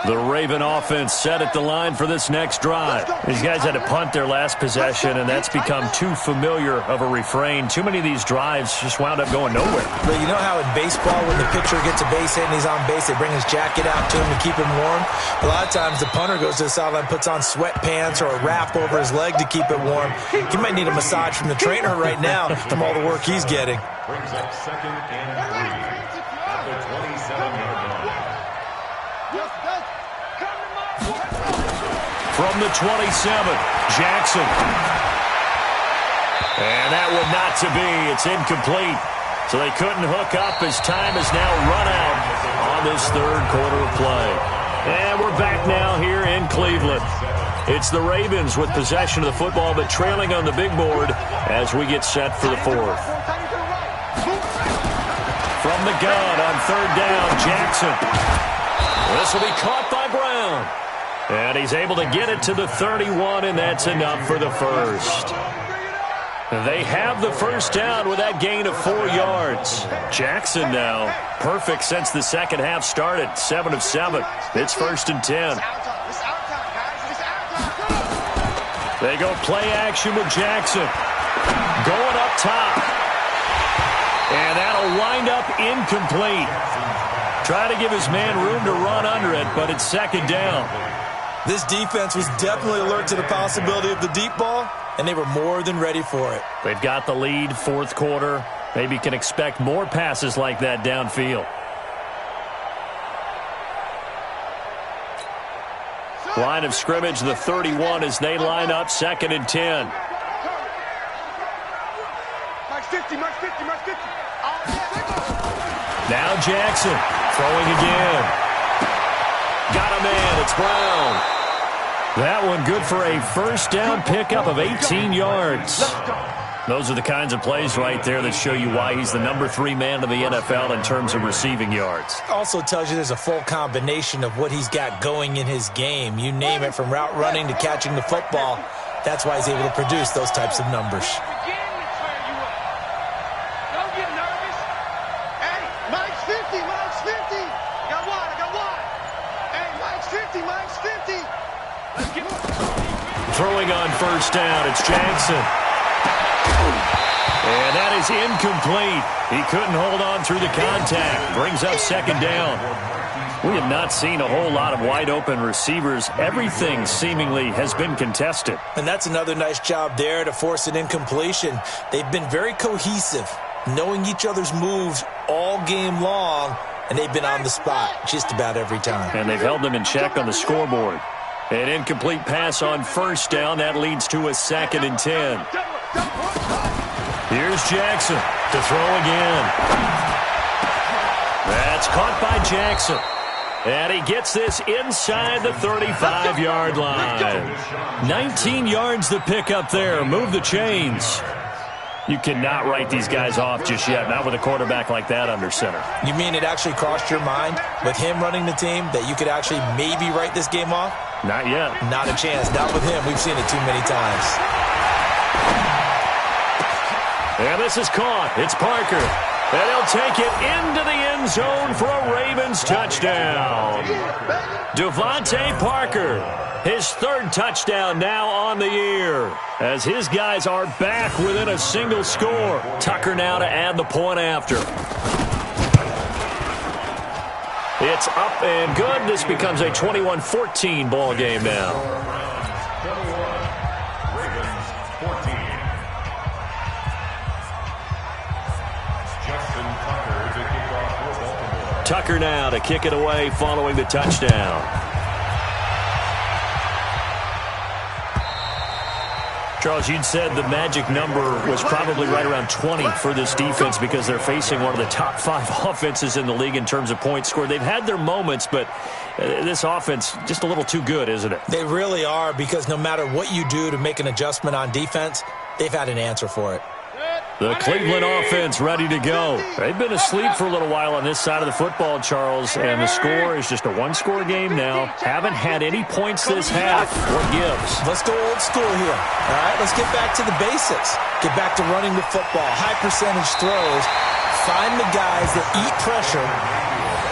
The Raven offense set at the line for this next drive. These guys had to punt their last possession, and that's become too familiar of a refrain. Too many of these drives just wound up going nowhere. But you know how in baseball, when the pitcher gets a base hit and he's on base, they bring his jacket out to him to keep him warm? A lot of times the punter goes to the sideline, puts on sweatpants or a wrap over his leg to keep it warm. He might need a massage from the trainer right now from all the work he's getting. Brings up 2nd and 3 at the 27-yard line. From the 27, Jackson. And that one not to be. It's incomplete. So they couldn't hook up as time has now run out on this third quarter of play. And we're back now here in Cleveland. It's the Ravens with possession of the football, but trailing on the big board as we get set for the fourth. From the gun on third down, Jackson. This will be caught by Brown. And he's able to get it to the 31, and that's enough for the first. They have the first down with that gain of 4 yards. Jackson now, perfect since the second half started, 7 of 7. It's 1st and 10. They go play action with Jackson. Going up top. And that'll wind up incomplete. Try to give his man room to run under it, but it's 2nd down. This defense was definitely alert to the possibility of the deep ball, and they were more than ready for it. They've got the lead, fourth quarter. Maybe can expect more passes like that downfield. Line of scrimmage, the 31 as they line up, 2nd and 10. Now Jackson throwing again. Got a man, it's Brown. That one good for a first down pickup of 18 yards. Those are the kinds of plays right there that show you why he's the number 3 man in the NFL in terms of receiving yards. Also tells you there's a full combination of what he's got going in his game. You name it, from route running to catching the football. That's why he's able to produce those types of numbers. Throwing on first down, it's Jackson. And that is incomplete. He couldn't hold on through the contact. Brings up 2nd down. We have not seen a whole lot of wide-open receivers. Everything seemingly has been contested. And that's another nice job there to force an incompletion. They've been very cohesive, knowing each other's moves all game long, and they've been on the spot just about every time. And they've held them in check on the scoreboard. An incomplete pass on first down. That leads to a 2nd and 10. Here's Jackson to throw again. That's caught by Jackson. And he gets this inside the 35-yard line. 19 yards to pick up there. Move the chains. You cannot write these guys off just yet, not with a quarterback like that under center. You mean it actually crossed your mind with him running the team that you could actually maybe write this game off? Not yet. Not a chance. Not with him. We've seen it too many times. And this is caught. It's Parker. And he'll take it into the end zone for a Ravens touchdown. Devontae Parker, his 3rd touchdown now on the year, as his guys are back within a single score. Tucker now to add the point after. It's up and good. This becomes a 21-14 ball game now. Ravens 14. Justin Tucker to kick off for Baltimore. Tucker now to kick it away following the touchdown. Charles, you'd said the magic number was probably right around 20 for this defense because they're facing one of the top 5 offenses in the league in terms of points scored. They've had their moments, but This offense just a little too good, isn't it? They really are, because no matter what you do to make an adjustment on defense, they've had an answer for it. The Cleveland offense ready to go. They've been asleep for a little while on this side of the football, Charles, and the score is just a one-score game now. Haven't had any points this half. What gives? Let's go old school here. All right, let's get back to the basics. Get back to running the football, high percentage throws. Find the guys that eat pressure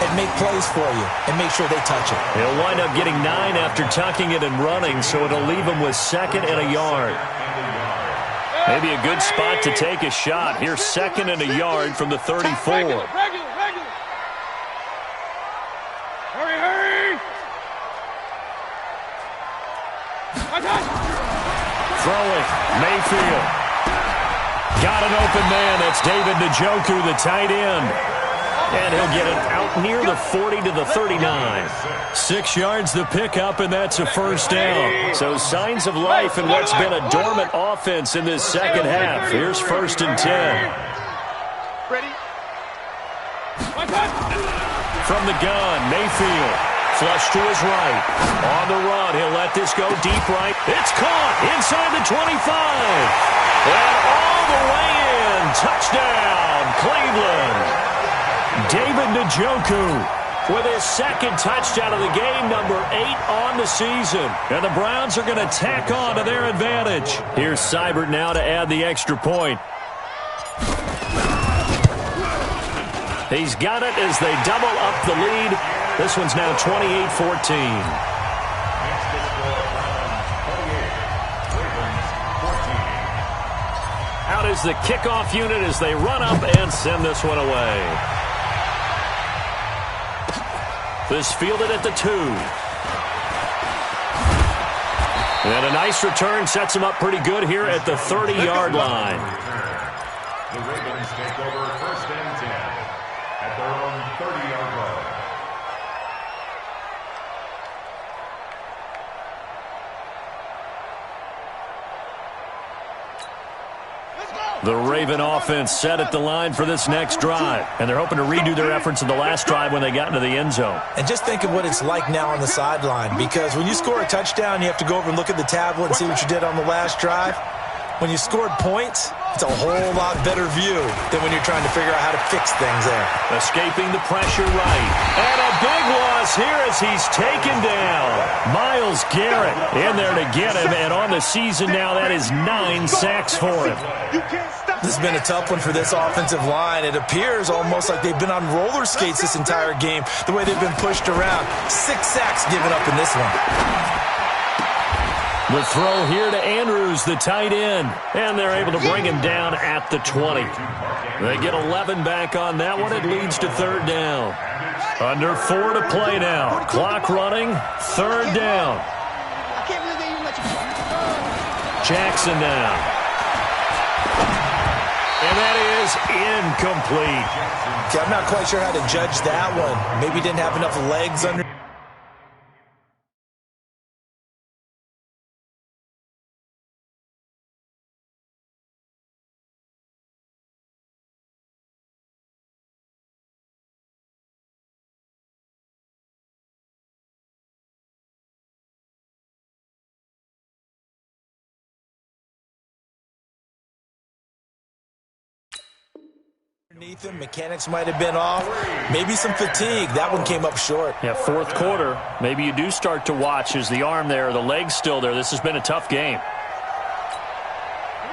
and make plays for you and make sure they touch it. He'll wind up getting 9 after tucking it and running, so it'll leave him with 2nd and a yard. Maybe a good spot to take a shot. Here's 2nd and a yard from the 34. Regular. Hurry. Throwing, Mayfield. Got an open man. That's David Njoku, the tight end. And he'll get it out near the 40 to the 39. 6 yards the pickup, and that's a first down. So signs of life in what's been a dormant offense in this second half. Here's 1st and 10. Ready? From the gun, Mayfield. Flush to his right. On the run, he'll let this go deep right. It's caught inside the 25. And all the way in. Touchdown, Cleveland. David Njoku with his 2nd touchdown of the game, number 8 on the season. And the Browns are going to tack on to their advantage. Here's Seibert now to add the extra point. He's got it as they double up the lead. This one's now 28-14. Out is the kickoff unit as they run up and send this one away. This fielded at the 2. And a nice return sets him up pretty good here at the 30-yard line. The Ravens take over 1st and 10 at their own 30-yard line. The Raven offense set at the line for this next drive. And they're hoping to redo their efforts in the last drive when they got into the end zone. And just think of what it's like now on the sideline, because when you score a touchdown, you have to go over and look at the tablet and see what you did on the last drive. When you scored points, it's a whole lot better view than when you're trying to figure out how to fix things there. Escaping the pressure right. And a big loss here as he's taken down. Myles Garrett in there to get him. And on the season now, that is 9 sacks for him. This has been a tough one for this offensive line. It appears almost like they've been on roller skates this entire game, the way they've been pushed around. 6 sacks given up in this one. The throw here to Andrews, the tight end. And they're able to bring him down at the 20. They get 11 back on that one. It leads to 3rd down. Under 4 to play now. Clock running. 3rd down. Jackson now. And that is incomplete. Okay, I'm not quite sure how to judge that one. Maybe didn't have enough legs under. Underneath him, mechanics might have been off. Maybe some fatigue. That one came up short. Yeah, 4th quarter. Maybe you do start to watch as the arm there, the leg's still there. This has been a tough game.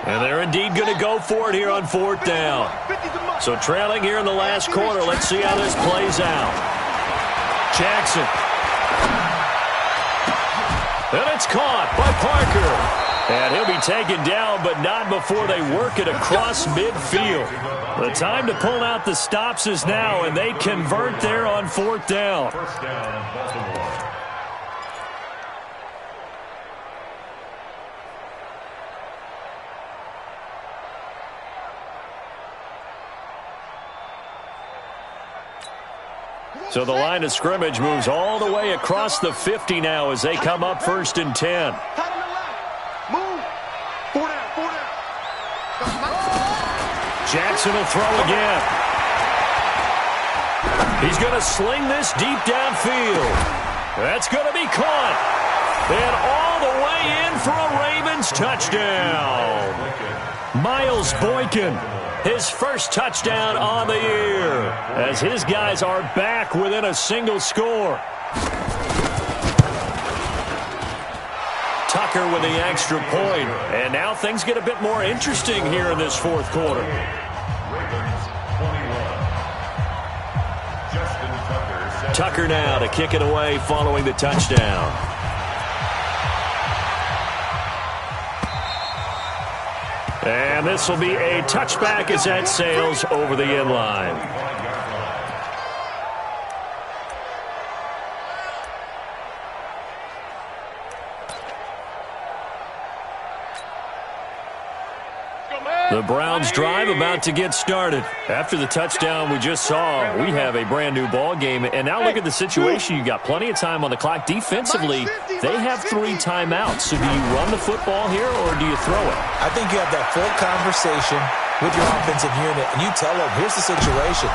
And they're indeed going to go for it here on 4th down. So trailing here in the last quarter. Let's see how this plays out. Jackson. And it's caught by Parker. And he'll be taken down, but not before they work it across midfield. The time to pull out the stops is now, and they convert there on 4th down. First down, Baltimore. So the line of scrimmage moves all the way across the 50 now as they come up 1st and 10. Move. 4 down. Jackson will throw again. He's going to sling this deep downfield. That's going to be caught. And all the way in for a Ravens touchdown. Miles Boykin, his first touchdown on the year, as his guys are back within a single score. Tucker with the extra point. And now things get a bit more interesting here in this fourth quarter. Tucker now to kick it away following the touchdown. And this will be a touchback as that sails over the end line. The Browns drive about to get started. After the touchdown we just saw, we have a brand new ball game. And now look at the situation. You got plenty of time on the clock. Defensively, they have 3 timeouts. So do you run the football here or do you throw it? I think you have that full conversation with your offensive unit, and you tell them, here's the situation.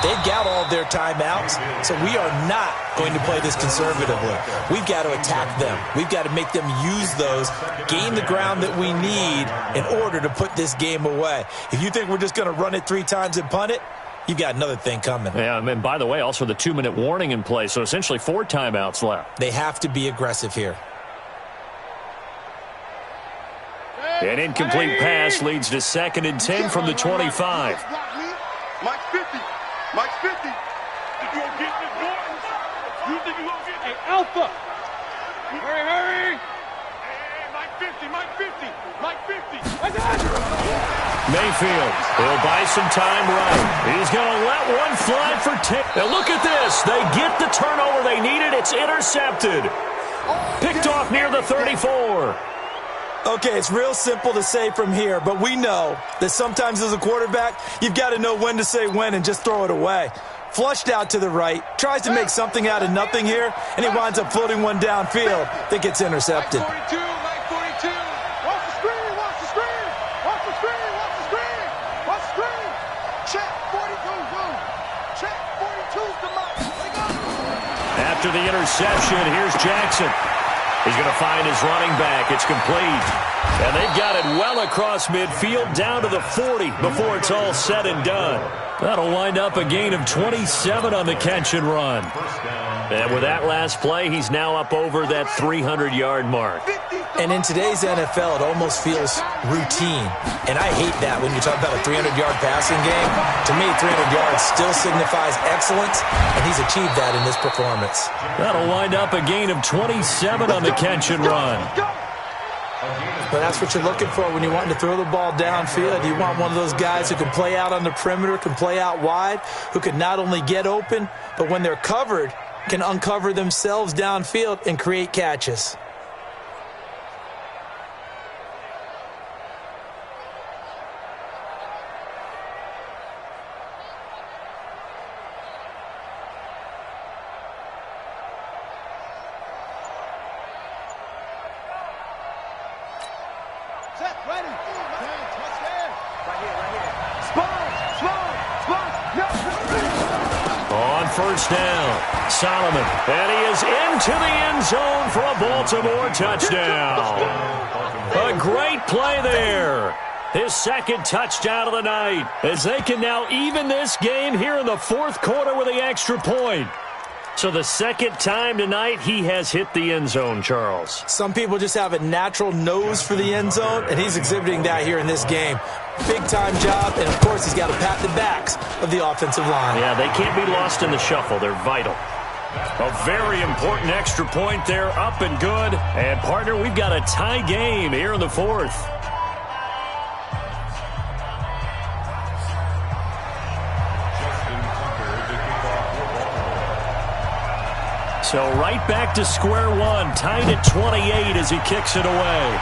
They've got all of their timeouts, so we are not going to play this conservatively. We've got to attack them. We've got to make them use those, gain the ground that we need in order to put this game away. If you think we're just going to run it 3 times and punt it, you've got another thing coming. Yeah, and by the way, also the 2-minute warning in play, so essentially 4 timeouts left. They have to be aggressive here. An incomplete pass leads to 2nd and 10 from the 25. Mike's 50. Mike's 50. Think you gonna get this, boy? You think you gonna get this? Hey, Alpha! Hurry, hurry! Hey, Mike 50, Mike 50, Mike 50. Mayfield, he'll buy some time right. He's going to let one fly for 10. Now look at this. They get the turnover they needed. It's intercepted. Picked off near the 34. Okay, it's real simple to say from here, but we know that sometimes as a quarterback, you've got to know when to say when and just throw it away. Flushed out to the right, tries to make something out of nothing here, and he winds up floating one downfield that gets intercepted. Mike 42, Mike 42. Watch the screen, watch the screen. Watch the screen, watch the screen. Watch the screen. Check 42's boom. Check 42's the Mike. After the interception, here's Jackson. He's going to find his running back. It's complete. And they've got it well across midfield down to the 40 before it's all said and done. That'll wind up a gain of 27 on the catch and run. And with that last play, he's now up over that 300-yard mark. And in today's NFL, it almost feels routine. And I hate that when you talk about a 300-yard passing game. To me, 300 yards still signifies excellence, and he's achieved that in this performance. That'll wind up a gain of 27 on the catch and run. But that's what you're looking for when you want to throw the ball downfield. You want one of those guys who can play out on the perimeter, can play out wide, who can not only get open, but when they're covered, can uncover themselves downfield and create catches. First down, Solomon, and he is into the end zone for a Baltimore touchdown. A great play there. His 2nd touchdown of the night, as they can now even this game here in the 4th quarter with the extra point. So the 2nd time tonight he has hit the end zone, Charles. Some people just have a natural nose for the end zone, and he's exhibiting that here in this game. Big-time job, and, of course, he's got to pat the backs of the offensive line. Yeah, they can't be lost in the shuffle. They're vital. A very important extra point there, up and good. And, partner, we've got a tie game here in the 4th. So right back to square one, tied at 28 as he kicks it away.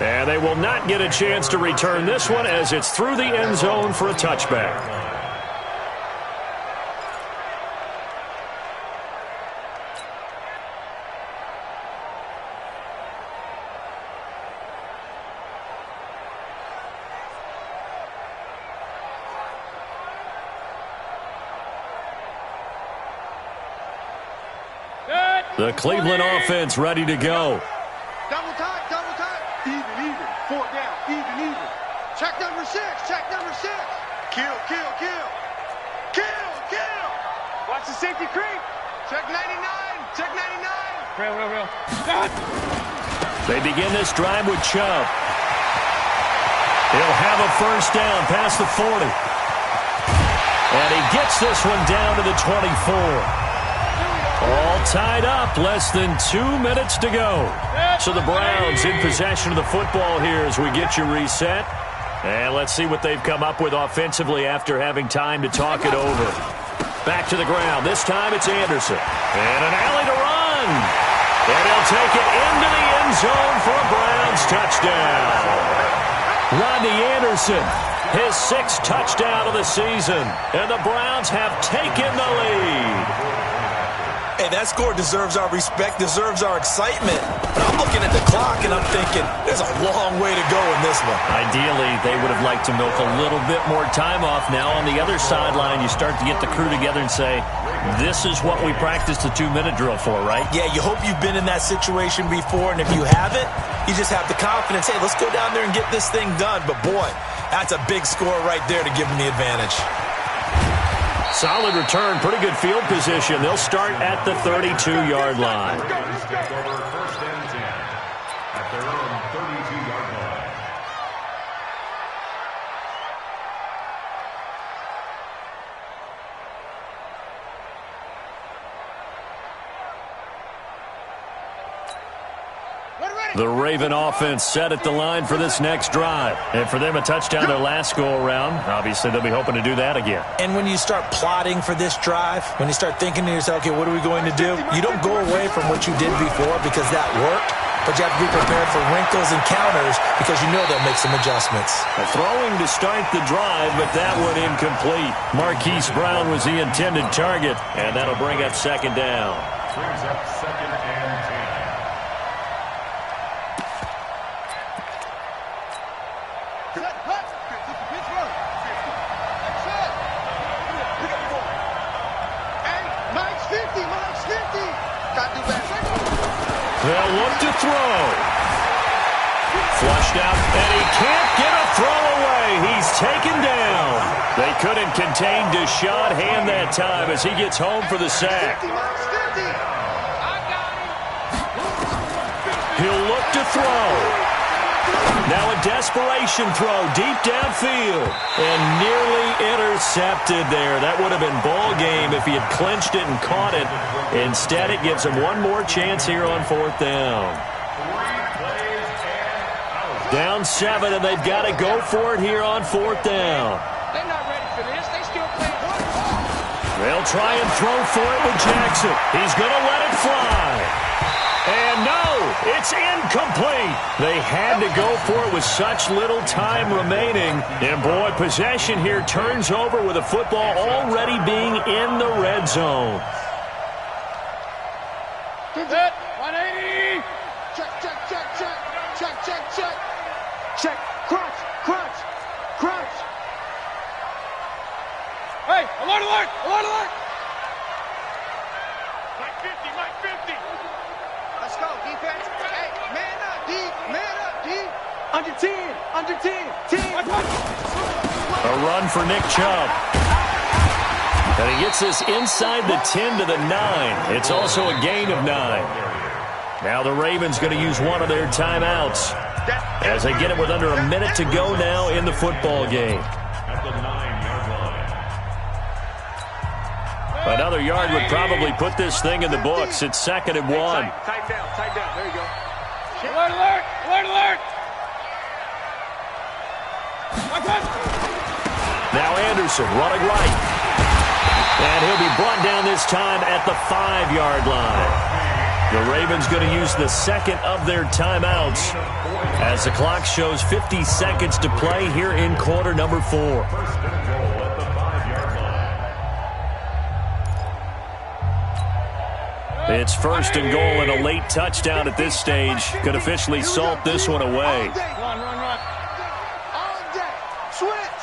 And they will not get a chance to return this one as it's through the end zone for a touchback. The Cleveland offense ready to go. Double time, double time. Even. 4 down, even. Check number 6, check number 6. Kill. Watch the safety creep. Check 99, check 99. Real. They begin this drive with Chubb. He'll have a first down past the 40. And he gets this one down to the 24. All tied up, less than 2 minutes to go. So the Browns in possession of the football here as we get you reset. And let's see what they've come up with offensively after having time to talk it over. Back to the ground. This time it's Anderson. And an alley to run. And he'll take it into the end zone for a Browns touchdown. Rodney Anderson, his 6th touchdown of the season. And the Browns have taken the lead. Hey, that score deserves our respect, deserves our excitement. But I'm looking at the clock and I'm thinking there's a long way to go in this one. Ideally, they would have liked to milk a little bit more time off. Now on the other sideline, you start to get the crew together and say, this is what we practiced the 2-minute drill for, right? Yeah, you hope you've been in that situation before, and if you haven't, you just have the confidence, hey, let's go down there and get this thing done. But boy, that's a big score right there to give them the advantage. Solid return, pretty good field position. They'll start at the 32-yard line. Take over 1st and 10 at their own 32-yard line. The Raven offense set at the line for this next drive. And for them, a touchdown their last go-around. Obviously, they'll be hoping to do that again. And when you start plotting for this drive, when you start thinking to yourself, okay, what are we going to do? You don't go away from what you did before because that worked. But you have to be prepared for wrinkles and counters because you know they'll make some adjustments. Throwing to start the drive, but that one incomplete. Marquise Brown was the intended target, and that'll bring up 2nd down. Brings up 2nd and 10. They'll look to throw. Flushed out, and he can't get a throw away. He's taken down. They couldn't contain Deshaun Hand that time as he gets home for the sack. He'll look to throw. Now a desperation throw deep downfield. And nearly intercepted there. That would have been ball game if he had clinched it and caught it. Instead, it gives him one more chance here on 4th down. Down 7, and they've got to go for it here on 4th down. They're not ready for this. They still playing football. They'll try and throw for it with Jackson. He's going to let it fly. And no, it's incomplete. They had to go for it with such little time remaining. And boy, possession here turns over with the football already being in the red zone. Set, 180. Check. Crunch. Hey, alert. Mike 50. Let's go, defense. Hey, man up, D. Under 10. A run for Nick Chubb. And he gets this inside the 10 to the 9. It's also a gain of 9. Now the Ravens going to use one of their timeouts as they get it with under a minute to go now in the football game. At the 9-yard line. Another yard would probably put this thing in the books. It's 2nd and 1. Tight down. There you go. Alert. Now Anderson running right. And he'll be brought down this time at the 5-yard line. The Ravens going to use the 2nd of their timeouts as the clock shows 50 seconds to play here in quarter number 4. First and goal at the 5-yard line. It's 1st and goal and a late touchdown at this stage could officially salt this one away. Run. All day. Switch.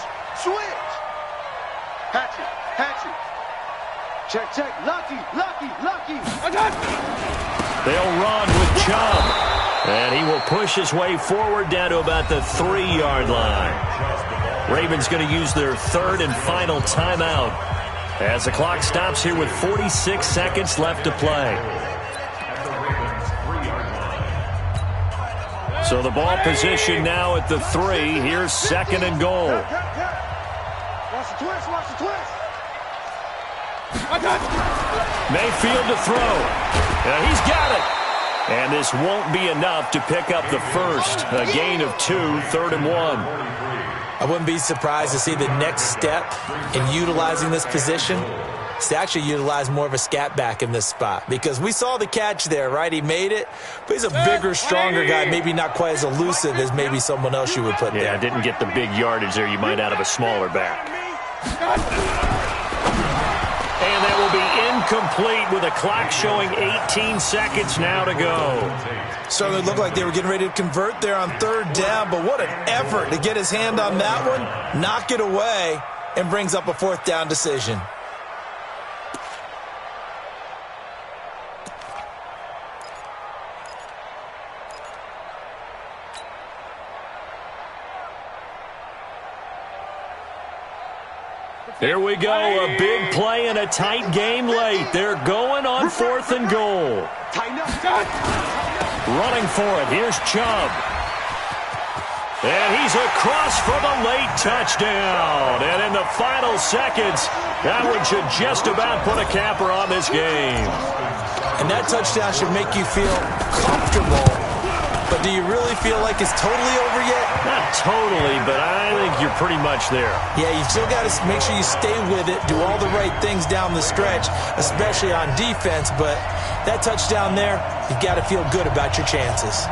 Hatchet. Check. Lucky. They'll run with Chubb. And he will push his way forward down to about the 3-yard line. Ravens going to use their third and final timeout as the clock stops here with 46 seconds left to play. So the ball position now at the 3. Here's 2nd and goal. Watch the twist, watch the twist. Mayfield to throw. He's got it. And this won't be enough to pick up the first. A gain of 2, 3rd and 1. I wouldn't be surprised to see the next step in utilizing this position is to actually utilize more of a scat back in this spot. Because we saw the catch there, right? He made it, but he's a bigger, stronger guy, maybe not quite as elusive as maybe someone else you would put there. Yeah, didn't get the big yardage there you might out of a smaller back. And that will be incomplete with a clock showing 18 seconds now to go. Certainly looked like they were getting ready to convert there on 3rd down, but what an effort to get his hand on that one, knock it away, and brings up a 4th down decision. Here we go, a big play and a tight game late. They're going on 4th and goal. Running for it, here's Chubb. And he's across for the late touchdown. And in the final seconds, that one should just about put a capper on this game. And that touchdown should make you feel comfortable. But do you really feel like it's totally over yet? Not totally, but I think you're pretty much there. Yeah, you still got to make sure you stay with it, do all the right things down the stretch, especially on defense. But that touchdown there, you've got to feel good about your chances.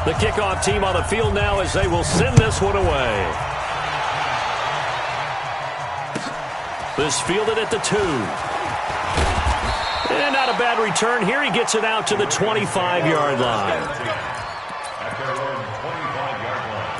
The kickoff team on the field now as they will send this one away. This fielded at the 2. And not a bad return here. He gets it out to the 25-yard line. At their own 25-yard line.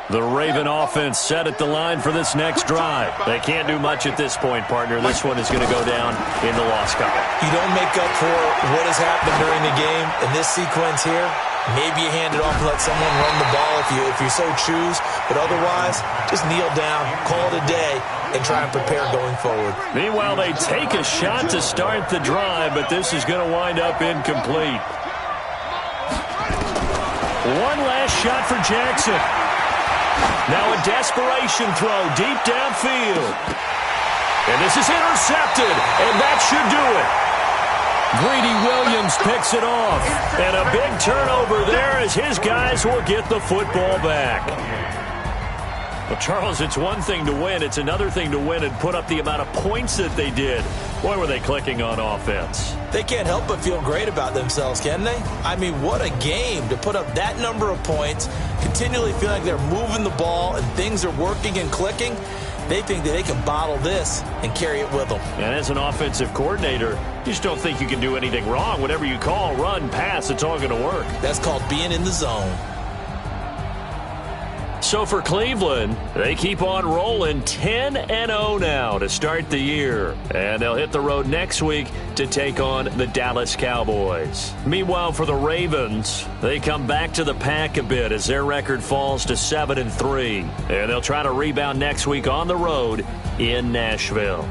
The Raven offense set at the line for this next drive. They can't do much at this point, partner. This one is going to go down in the loss column. You don't make up for what has happened during the game in this sequence here. Maybe you hand it off and let someone run the ball if you so choose. But otherwise, just kneel down, call it a day, and try and prepare going forward. Meanwhile, they take a shot to start the drive, but this is going to wind up incomplete. One last shot for Jackson. Now a desperation throw deep downfield. And this is intercepted, and that should do it. Greedy Williams picks it off. And a big turnover there as his guys will get the football back. Well, Charles, it's one thing to win. It's another thing to win and put up the amount of points that they did. Boy, were they clicking on offense. They can't help but feel great about themselves, can they? I mean, what a game to put up that number of points, continually feel like they're moving the ball and things are working and clicking. They think that they can bottle this and carry it with them. And as an offensive coordinator, you just don't think you can do anything wrong. Whatever you call, run, pass, it's all going to work. That's called being in the zone. So for Cleveland, they keep on rolling 10-0 now to start the year. And they'll hit the road next week to take on the Dallas Cowboys. Meanwhile, for the Ravens, they come back to the pack a bit as their record falls to 7-3. And they'll try to rebound next week on the road in Nashville.